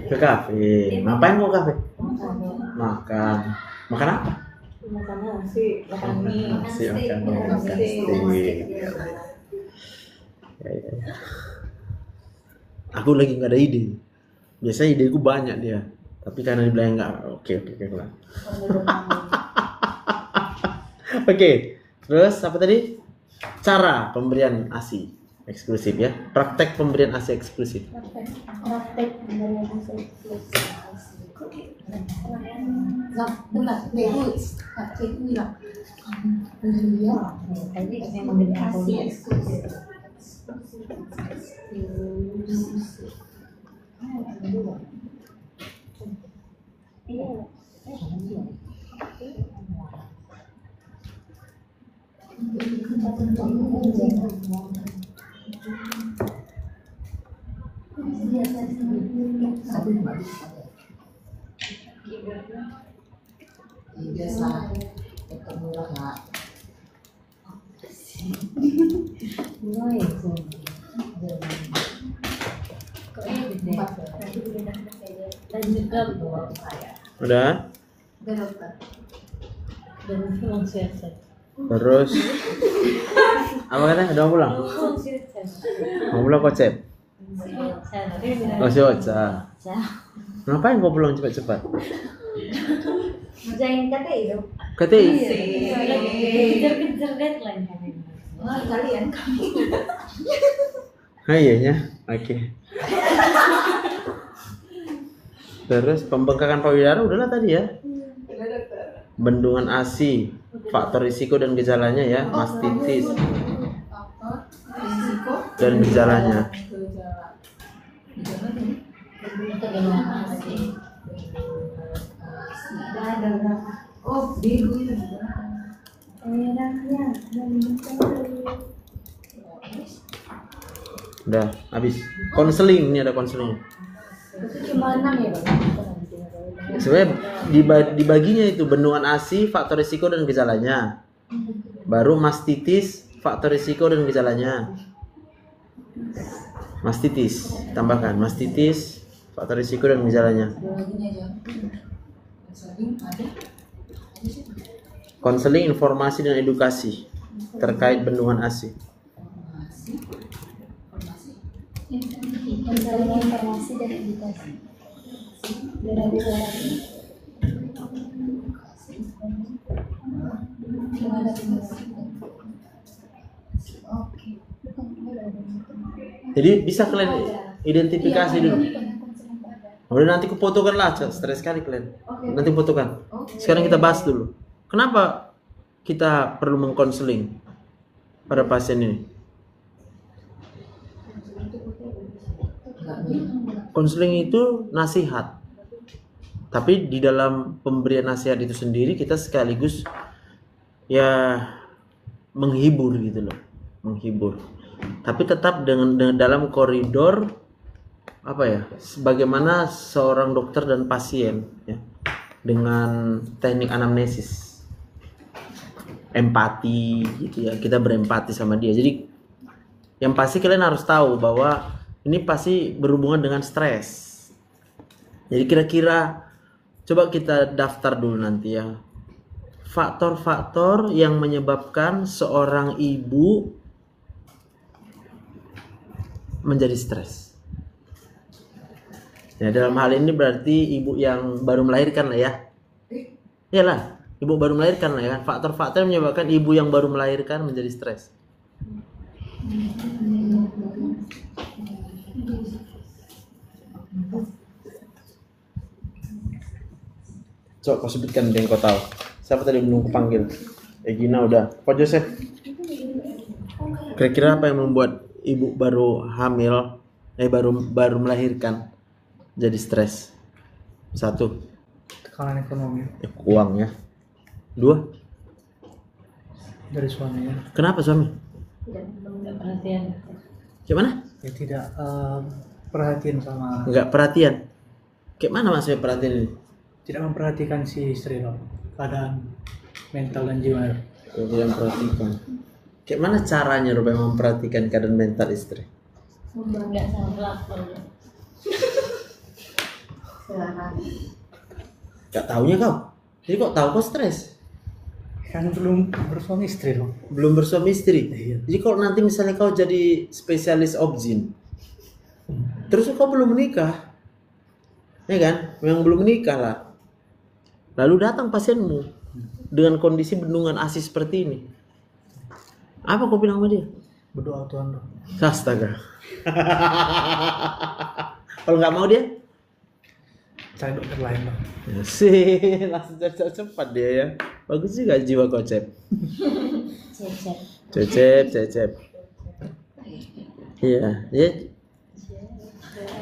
Ke kafe. Ngapain kau kafe? Makan. Makan apa? makan nasi, makan mie. Nasi, makan mie, makan steak. Ya. Aku lagi nggak ada ide. Biasanya ideku banyak dia. Tapi karena dibilang nggak, oke. Oke. Terus apa tadi? Cara pemberian ASI eksklusif ya. Praktek pemberian ASI eksklusif. Praktek pemberian hasil eksklusif. Bentar, itu bilang. Iya. Tadi memang dari aku lihat. Biasa ketemu lah nggak. Mulai itu. Dan juga buat saya. Udah. Udah dokter. Dan pulang siasat. Terus apa katanya? Udah mau pulang? Mau pulang kocep? Masih oca. Ngapain kau pulang cepat-cepat? Ngerjain KTI dong. KTI. Kejar-kejar deadline kan ini. Kalian Ah iyanya. Oke. Terus pembengkakan payudara udahlah tadi ya. udah dokter. Bendungan ASI, faktor risiko dan gejalanya ya, mastitis Faktor risiko dan gejalanya. Oh, biru itu. Enaknya Udah habis. Konseling, ini ada konseling. itu cuma 6 ya Bang? Sebenarnya dibaginya itu bendungan ASI, faktor risiko dan gejalanya. Baru mastitis, faktor risiko dan gejalanya. Mastitis, tambahkan mastitis, faktor risiko dan gejalanya. Lagi aja. Sering ada. Konseling, informasi dan edukasi terkait bendungan ASI. Mencari informasi dan edukasi. Jadi bisa kalian identifikasi dulu. Udah nanti aku fotokan lah, stres sekali kalian. Nanti fotokan. Sekarang kita bahas dulu. Kenapa kita perlu mengkonseling pada pasien ini? Konseling itu nasihat. Tapi di dalam pemberian nasihat itu sendiri kita sekaligus ya menghibur gitu loh, menghibur. Tapi tetap dengan dalam koridor apa ya? Sebagaimana seorang dokter dan pasien ya. Dengan teknik anamnesis. Empati gitu ya. Kita berempati sama dia. Jadi yang pasti kalian harus tahu bahwa ini pasti berhubungan dengan stres. Jadi kira-kira coba kita daftar dulu nanti ya. Faktor-faktor yang menyebabkan seorang ibu menjadi stres. Ya, dalam hal ini berarti ibu yang baru melahirkan lah ya. Iyalah, ibu baru melahirkan lah ya. Faktor-faktor yang menyebabkan ibu yang baru melahirkan menjadi stres. Coba kau sebutkan yang kau tahu. Siapa tadi belum panggil? Egina udah. Pak Joseph. Kira-kira apa yang membuat ibu baru hamil, baru melahirkan jadi stres? 1. Tekanan ekonomi. Uang ya. 2. dari suaminya. Kenapa suami? Nggak perhatian. Gimana? Ya tidak perhatian sama, Nggak perhatian. Kayak mana maksudnya perhatian ini? tidak memperhatikan si istri loh, keadaan mental dan jiwa. Oh, tidak memperhatikan. Kayak mana caranya Ruben memperhatikan keadaan mental istri? Nggak salah kalau Silakan. Gak taunya kau. Jadi kok tahu kau stres? Kan belum bersuami istri loh. Belum bersuami istri. Iya. Jadi kalau nanti misalnya kau jadi spesialis objin, terus kau belum menikah, ya kan? Yang belum menikah lah. Lalu datang pasienmu dengan kondisi bendungan ASI seperti ini. Apa kau bilang sama dia? Berdoa Tuhan loh. Astaga. Kalau nggak mau dia? Cari dokter lain loh. Ya sih, langsung cepat dia ya. Bagus juga jiwa kocep. Cecep. Iya, ya.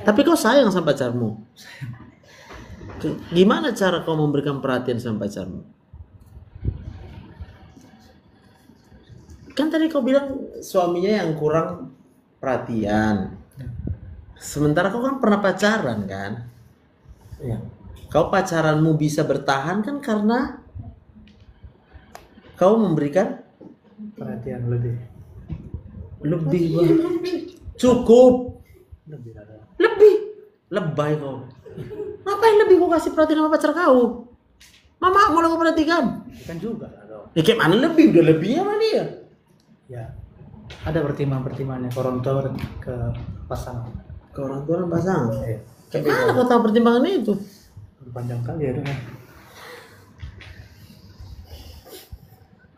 Tapi kau sayang sama pacarmu. Gimana cara kau memberikan perhatian sama pacarmu? Kan tadi kau bilang suaminya yang kurang perhatian. Sementara kau kan pernah pacaran kan? Iya. Kau pacaranmu bisa bertahan kan karena kau memberikan Perhatian lebih. lebih. Cukup. Lebih ada. Lebay kau. Ngapain lebih kau kasih perhatian sama pacar kau? Mama mau kau perhatikan. Kan juga lah dong. Ya kayak mana lebih? Udah lebihnya mana dia? Ya. Ada pertimbangan-pertimbangannya ke orang tua dan ke pasangan. Ke orang tua dan pasangan. Iya. Kayak mana kau tahu pertimbangannya itu? Panjang kali ya dong.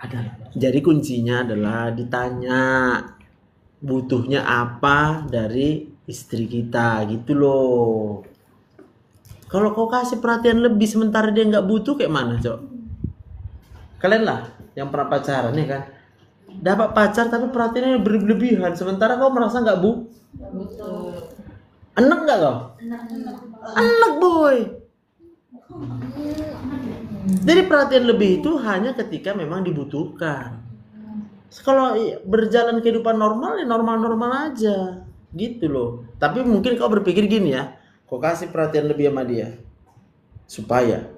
Ada lah. Jadi kuncinya adalah ditanya butuhnya apa dari istri kita gitu loh. Kalau kau kasih perhatian lebih sementara dia nggak butuh kayak mana cok? Kalian lah yang pernah pacaran ya kan? Dapat pacar tapi perhatiannya berlebihan sementara kau merasa nggak betul. enak nggak kau? Enak boy. Jadi perhatian lebih itu hanya ketika memang dibutuhkan. Kalau berjalan kehidupan normal ya normal-normal aja gitu loh. Tapi mungkin kau berpikir gini ya, kau kasih perhatian lebih sama dia supaya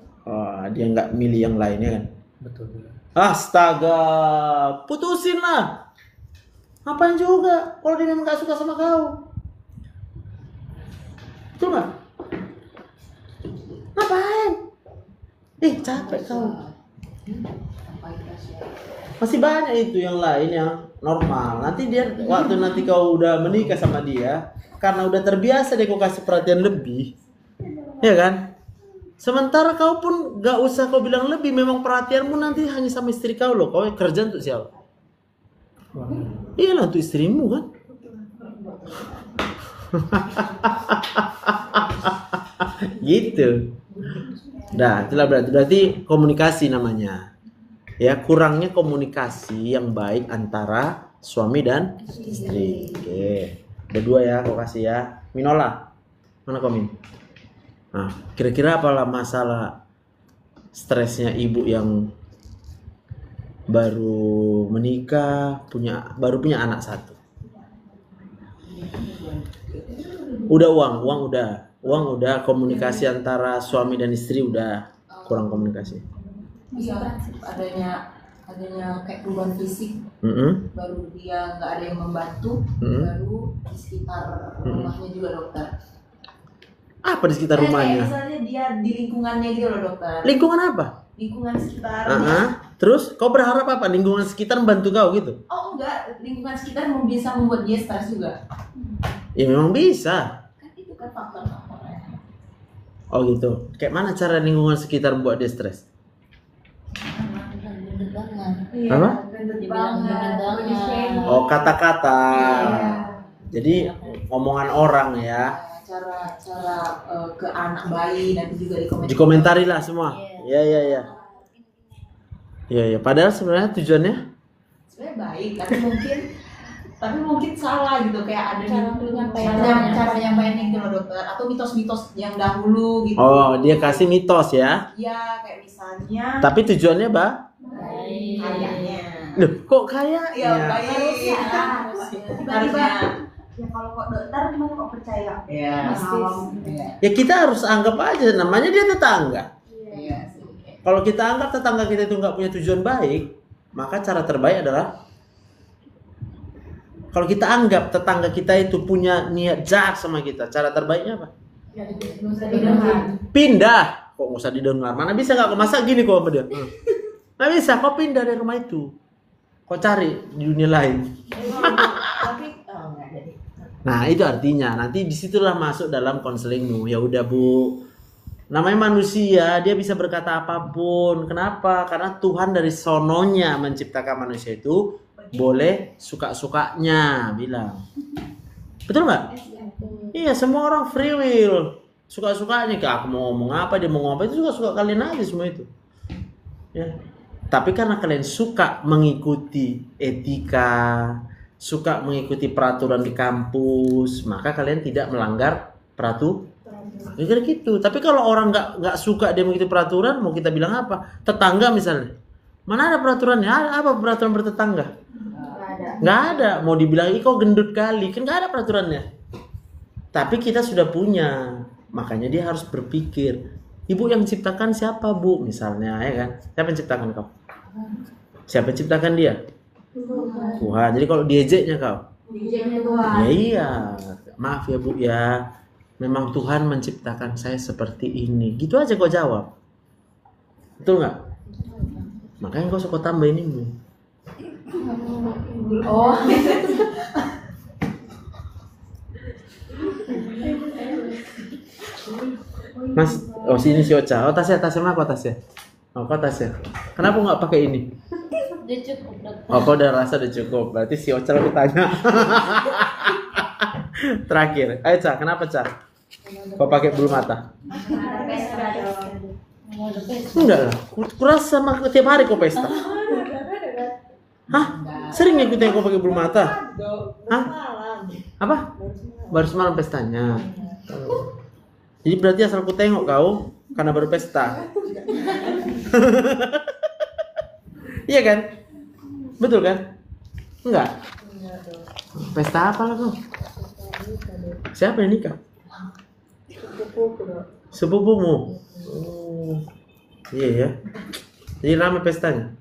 dia nggak milih yang lainnya kan. Betul. Astaga, putusin lah. Ngapain juga kalau dia memang nggak suka sama kau? Betul nggak? Ngapain? Capek kau. Masih banyak itu yang lain yang normal. Nanti dia waktu nanti kau udah menikah sama dia, karena udah terbiasa dia kau kasih perhatian lebih, ya kan? Sementara kau pun gak usah kau bilang lebih, memang perhatianmu nanti hanya sama istri kau loh. Kau kerja untuk siapa? Iya lah untuk istrimu kan. Gitu. Nah, itulah berarti komunikasi namanya. Ya, kurangnya komunikasi yang baik antara suami dan istri. Oke. Ada dua ya, kau kasih ya. Minola. Mana kau Min? Nah, kira-kira apalah masalah stresnya ibu yang baru menikah, baru punya anak satu. Udah uang udah, komunikasi antara suami dan istri udah kurang komunikasi. Iya, adanya kayak perubahan fisik, baru dia nggak ada yang membantu, baru di sekitar rumahnya juga dokter. Apa di sekitar rumahnya? Misalnya dia di lingkungannya gitu loh dokter. Lingkungan apa? Lingkungan sekitar. Terus kau berharap apa? Lingkungan sekitar membantu kau gitu? Oh enggak, lingkungan sekitar bisa membuat dia stres juga. Ya memang bisa. Kan itu kan faktor-faktornya. Oh gitu. Kayak mana cara lingkungan sekitar membuat dia stres? Apa? Oh kata-kata. Jadi omongan orang ya. Cara ke anak bayi nanti juga dikomentari lah semua. Iya. Iya. Padahal sebenarnya tujuannya baik, tapi mungkin salah gitu, kayak ada cara penyampaiannya gitu loh dokter, atau mitos-mitos yang dahulu gitu. Oh dia kasih mitos ya? Iya kayak misalnya. Tapi tujuannya Kayaknya. Loh, kok kayaknya? Ya baik. Harusnya. Ya kalau kok dokter gimana kok percaya? Iya. Iya. Ya kita harus anggap aja, namanya dia tetangga. Iya. Kalau kita anggap tetangga kita itu nggak punya tujuan baik, maka cara terbaik adalah kalau kita anggap tetangga kita itu punya niat jahat sama kita, cara terbaiknya apa? Pindah. Kok nggak usah didengar? Mana bisa nggak? Kok masa gini kok sama dia? Nggak bisa. Kok pindah dari rumah itu? Kok cari di dunia lain? Nah itu artinya nanti disitulah masuk dalam konselingmu. Ya udah Bu, namanya manusia, dia bisa berkata apapun. Kenapa? Karena Tuhan dari sononya menciptakan manusia itu boleh suka-sukanya, bilang. Betul nggak? Iya, semua orang free will, suka-sukanya. Kayak aku mau ngomong apa, dia mau ngomong apa, itu suka-suka kalian aja semua itu. Ya. Tapi karena kalian suka mengikuti etika, suka mengikuti peraturan di kampus, maka kalian tidak melanggar peraturan. Ya gitu. Tapi kalau orang nggak suka dia mengikuti peraturan, mau kita bilang apa? Tetangga misalnya, mana ada peraturannya? Apa peraturan bertetangga? Nggak ada. Mau dibilang kok gendut kali, kan nggak ada peraturannya. Tapi kita sudah punya, makanya dia harus berpikir. Ibu yang ciptakan siapa Bu? Misalnya, ya kan? Siapa yang ciptakan kau? Siapa yang ciptakan dia? Tuhan. Jadi kalau diejeknya kau? Ya iya. Maaf ya Bu ya. Memang Tuhan menciptakan saya seperti ini. Gitu aja kau jawab. Betul nggak? Makanya kau suka tambahin ini. Oh. Mas, oh sini si Ocha. Oh tasnya mana kok tasnya? Oh kok tasnya? Kenapa nggak pakai ini? Udah cukup dokter. Oh kau udah rasa udah cukup. Berarti si Ocha aku tanya. Terakhir, ayo Ca, kenapa Ca? Kau pakai bulu mata? Enggak lah, kurasa sama tiap hari kau pesta. Hah? Sering ya kita kau pakai bulu mata? Hah? Apa? Baru semalam pestanya. Jadi berarti asal ku tengok kau karena baru pesta. Iya kan? Betul kan? Enggak. Pesta apa lah kau? Siapa yang nikah? Sepupumu. Oh. Iya ya. Jadi ramai pestanya.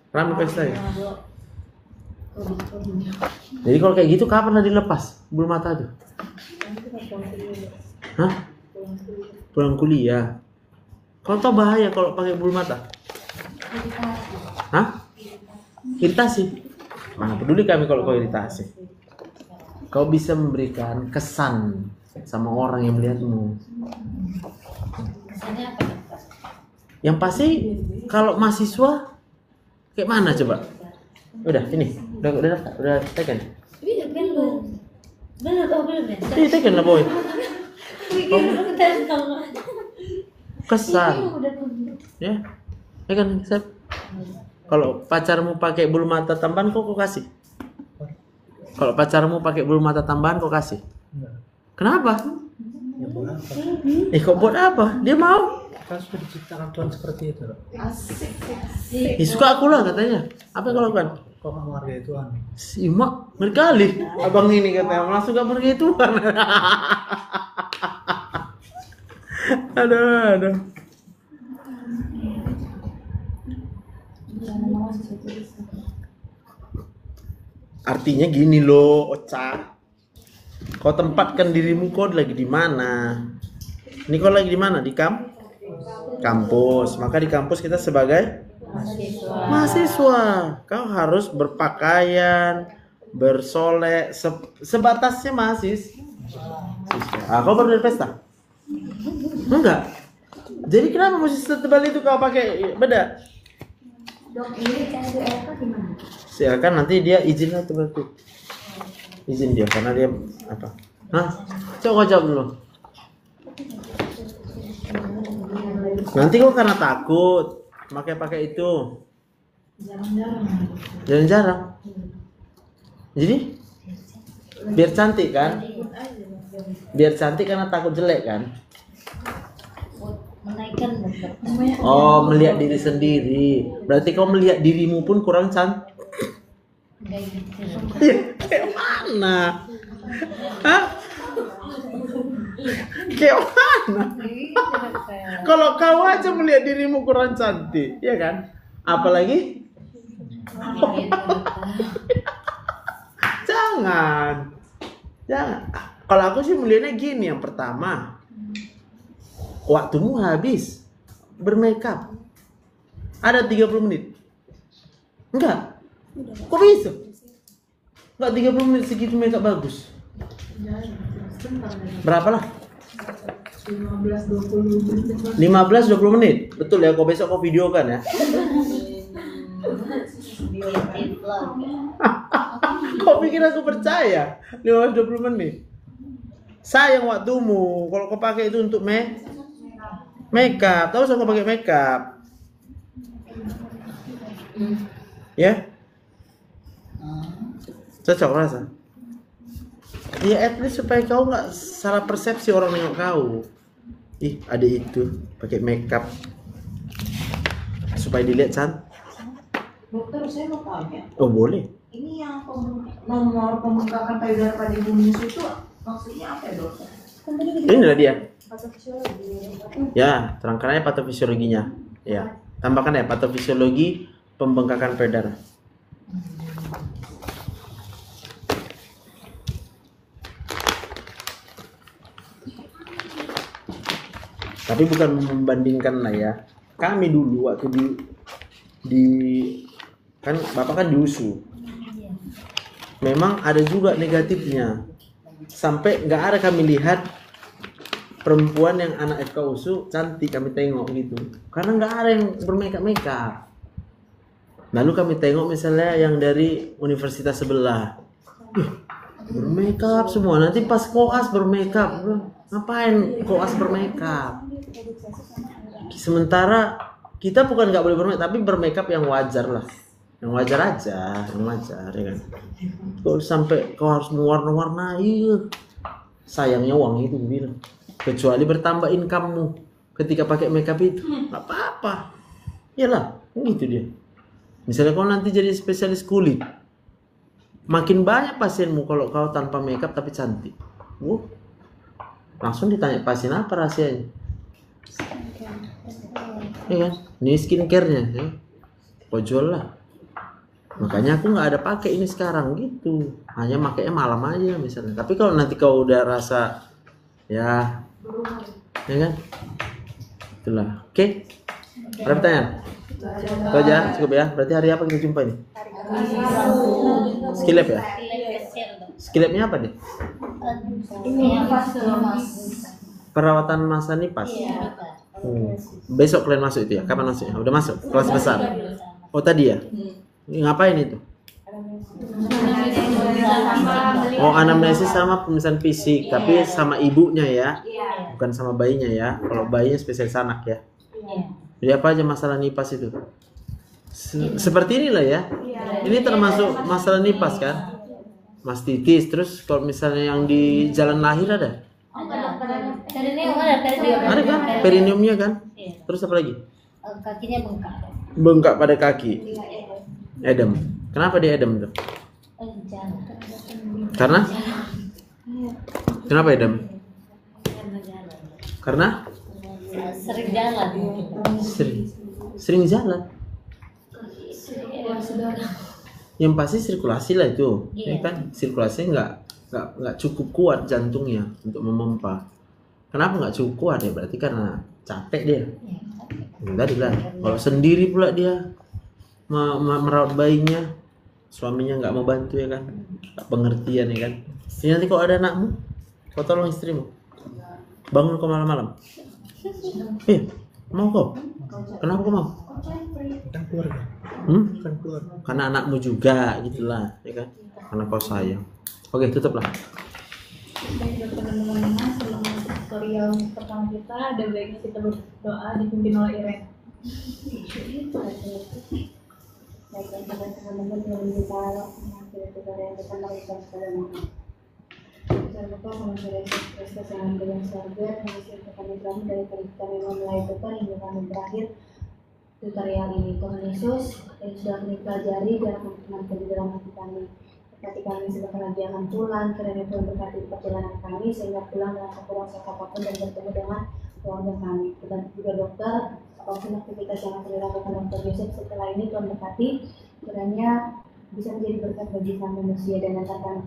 Ramai pestanya. Jadi kalau kayak gitu kapan lah dilepas bulu mata tuh? Hah? Pulang kuliah. Kau tahu bahaya kalau pakai bulu mata? Hah? Iritasi. Mana peduli kami kalau kau iritasi. Kau bisa memberikan kesan sama orang yang melihatmu. Kesannya apa dokter? Yang pasti kalau mahasiswa kayak mana coba? Udah ini, udah tekan. Belum. Belum ya? Ini tekan lah boy. Kita tahu. Kesan. Ya. Ya kan, Sep? Kalau pacarmu pakai bulu mata tambahan kok kasih? Kalau pacarmu pakai bulu mata tambahan kok kasih? Enggak. Kenapa? Ya buat apa? Kok buat apa? Dia mau? Kan sudah diciptakan Tuhan seperti itu loh. Suka aku lah katanya. Apa yang kau lakukan? Kok nggak menghargai Tuhan? Si mak ngeri kali. Abang ini katanya langsung gak pergi Tuhan. Aduh. Artinya gini loh, Ocha. Kau tempatkan dirimu, kau lagi di mana? Ini kau lagi di mana? Di kampus. Maka di kampus kita sebagai mahasiswa. Kau harus berpakaian, bersolek, sebatasnya mahasiswa. Kau baru dari pesta? Enggak. Jadi kenapa mesti setebal itu kau pakai beda? Dok, ini kasih apa gimana? Silakan nanti dia izin lah tuh berarti. Izin dia karena dia apa? Hah? Coba jawab dulu. Nanti kok karena takut pakai itu. Jarang-jarang. Jadi biar cantik kan? Biar cantik karena takut jelek kan? Menaikkan dokter. Oh, melihat diri sendiri. Berarti kau melihat dirimu pun kurang cantik. Kayak gitu. Kayak mana? Hah? Kayak mana? Kalau kau aja melihat dirimu kurang cantik, ya kan? Apalagi? Jangan. Kalau aku sih melihatnya gini, yang pertama, waktumu habis bermakeup. Ada 30 menit. Enggak. Kok bisa? Enggak 30 menit segitu makeup bagus. Berapa lah? 15-20 menit. Betul ya, kau besok kau videokan ya. Kau pikir aku percaya 15-20 menit? Sayang waktumu. Kalau kau pakai itu untuk makeup, tahu saya kau pakai makeup. Ya? Cocok rasa? Ya at least supaya kau nggak salah persepsi orang nengok kau. Ih, ada itu pakai makeup supaya dilihat cantik. Dokter, saya mau tanya. Oh boleh. Ini yang nomor pembengkakan payudara pada ibu menyusui itu maksudnya apa ya dokter? Inilah dia. Ya, terangkan aja patofisiologinya. Ya, tambahkan ya patofisiologi pembengkakan payudara. Tapi bukan membandingkan lah ya. Kami dulu waktu di kan Bapak kan diusu. Memang ada juga negatifnya. Sampai nggak ada kami lihat perempuan yang anak FK usu cantik kami tengok gitu. Karena nggak ada yang bermakeup. Lalu kami tengok misalnya yang dari universitas sebelah. Bermakeup semua. Nanti pas koas bermakeup. Ngapain koas bermakeup? Sementara kita bukan nggak boleh bermakeup, tapi bermakeup yang wajar lah, yang wajar aja, yang wajar ya kan. Kalau sampai kau harus mewarna-warnai, sayangnya uang itu bilang. Kecuali bertambah income-mu ketika pakai makeup itu, nggak apa-apa. Iyalah, gitu dia. Misalnya kau nanti jadi spesialis kulit, makin banyak pasienmu kalau kau tanpa makeup tapi cantik. Langsung ditanya pasien apa rahasianya. Ya kan? Ini skincare-nya ya. Kau jual lah. Makanya aku nggak ada pakai ini sekarang gitu. Hanya makainya malam aja misalnya. Tapi kalau nanti kau udah rasa ya kan? Itulah. Oke? Ada pertanyaan? Itu aja cukup ya. Berarti hari apa kita jumpa ini? Skillab ya? Skillabnya apa deh? Perawatan masa nipas. Besok kalian masuk itu ya? Kapan masuknya? Udah masuk? Kelas besar? Oh tadi ya? Ngapain itu? Oh anamnesis sama pemeriksaan fisik. Tapi sama ibunya ya? Bukan sama bayinya ya? Kalau bayinya spesialis anak ya? Jadi apa aja masalah nipas itu? Seperti inilah ya? Ini termasuk masalah nipas kan? Mastitis. Terus kalau misalnya yang di jalan lahir ada? Ada kan? Perineumnya kan? Terus apa lagi? Kakinya bengkak. Bengkak pada kaki. Edem. Kenapa dia edem tuh? Karena? Kenapa edem? Karena? Sering jalan. Sering jalan. Yang pasti sirkulasi lah itu. Ya kan? Sirkulasinya nggak cukup kuat jantungnya untuk memompa. Kenapa nggak cukup kuat ya? Berarti karena capek dia. Tadi lah. Kalau sendiri pula dia merawat bayinya, suaminya nggak mau bantu ya kan? Nggak pengertian ya kan? Jadi nanti kalau ada anakmu, kau tolong istrimu. Bangun kau malam-malam. Mau kau? Kenapa kau mau? Kan keluarga. Kan keluarga. Karena anakmu juga gitulah, ya kan? Karena kau sayang. Oke, tutuplah. Baik dokter dan teman-teman, sebelum tutorial pertama kita ada baiknya kita berdoa dipimpin oleh Iren. Baik untuk teman-teman yang kita mengakhiri tutorial kita melakukan sekarang. Jangan lupa mengakhiri Kristus yang dengan surga, mengisi kepada kami dari kami memulai tutor hingga kami berakhir tutorial ini. Tuhan Yesus yang sudah kami pelajari dan teman-teman di dalam hati kami. Berkati kami sebentar lagi akan pulang, kiranya Tuhan berkati perjalanan kami sehingga pulang dengan kekurangan rasa apapun dan bertemu dengan keluarga kami. Dan juga dokter, apapun aktivitas yang akan dilakukan Dr. Yosef setelah ini Tuhan berkati, kiranya bisa menjadi berkat bagi kami manusia dan antarkan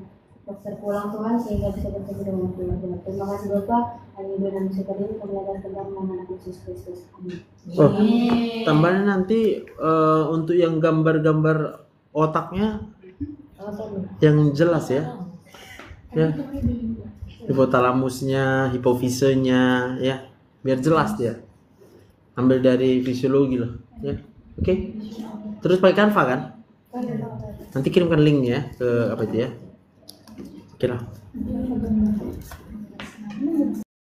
dokter pulang Tuhan sehingga bisa bertemu dengan keluarga. Terima kasih Bapak. Hanya dua nama suka ini kami akan tentang nama anak Yesus Kristus. Amin. Oh, tambahnya nanti untuk yang gambar-gambar otaknya yang jelas ya. Ya. Hipotalamusnya, hipofisenya ya. Biar jelas dia. Ambil dari fisiologi lah, ya. Oke. Terus pakai Canva kan? Nanti kirimkan linknya ke apa itu ya. Oke lah.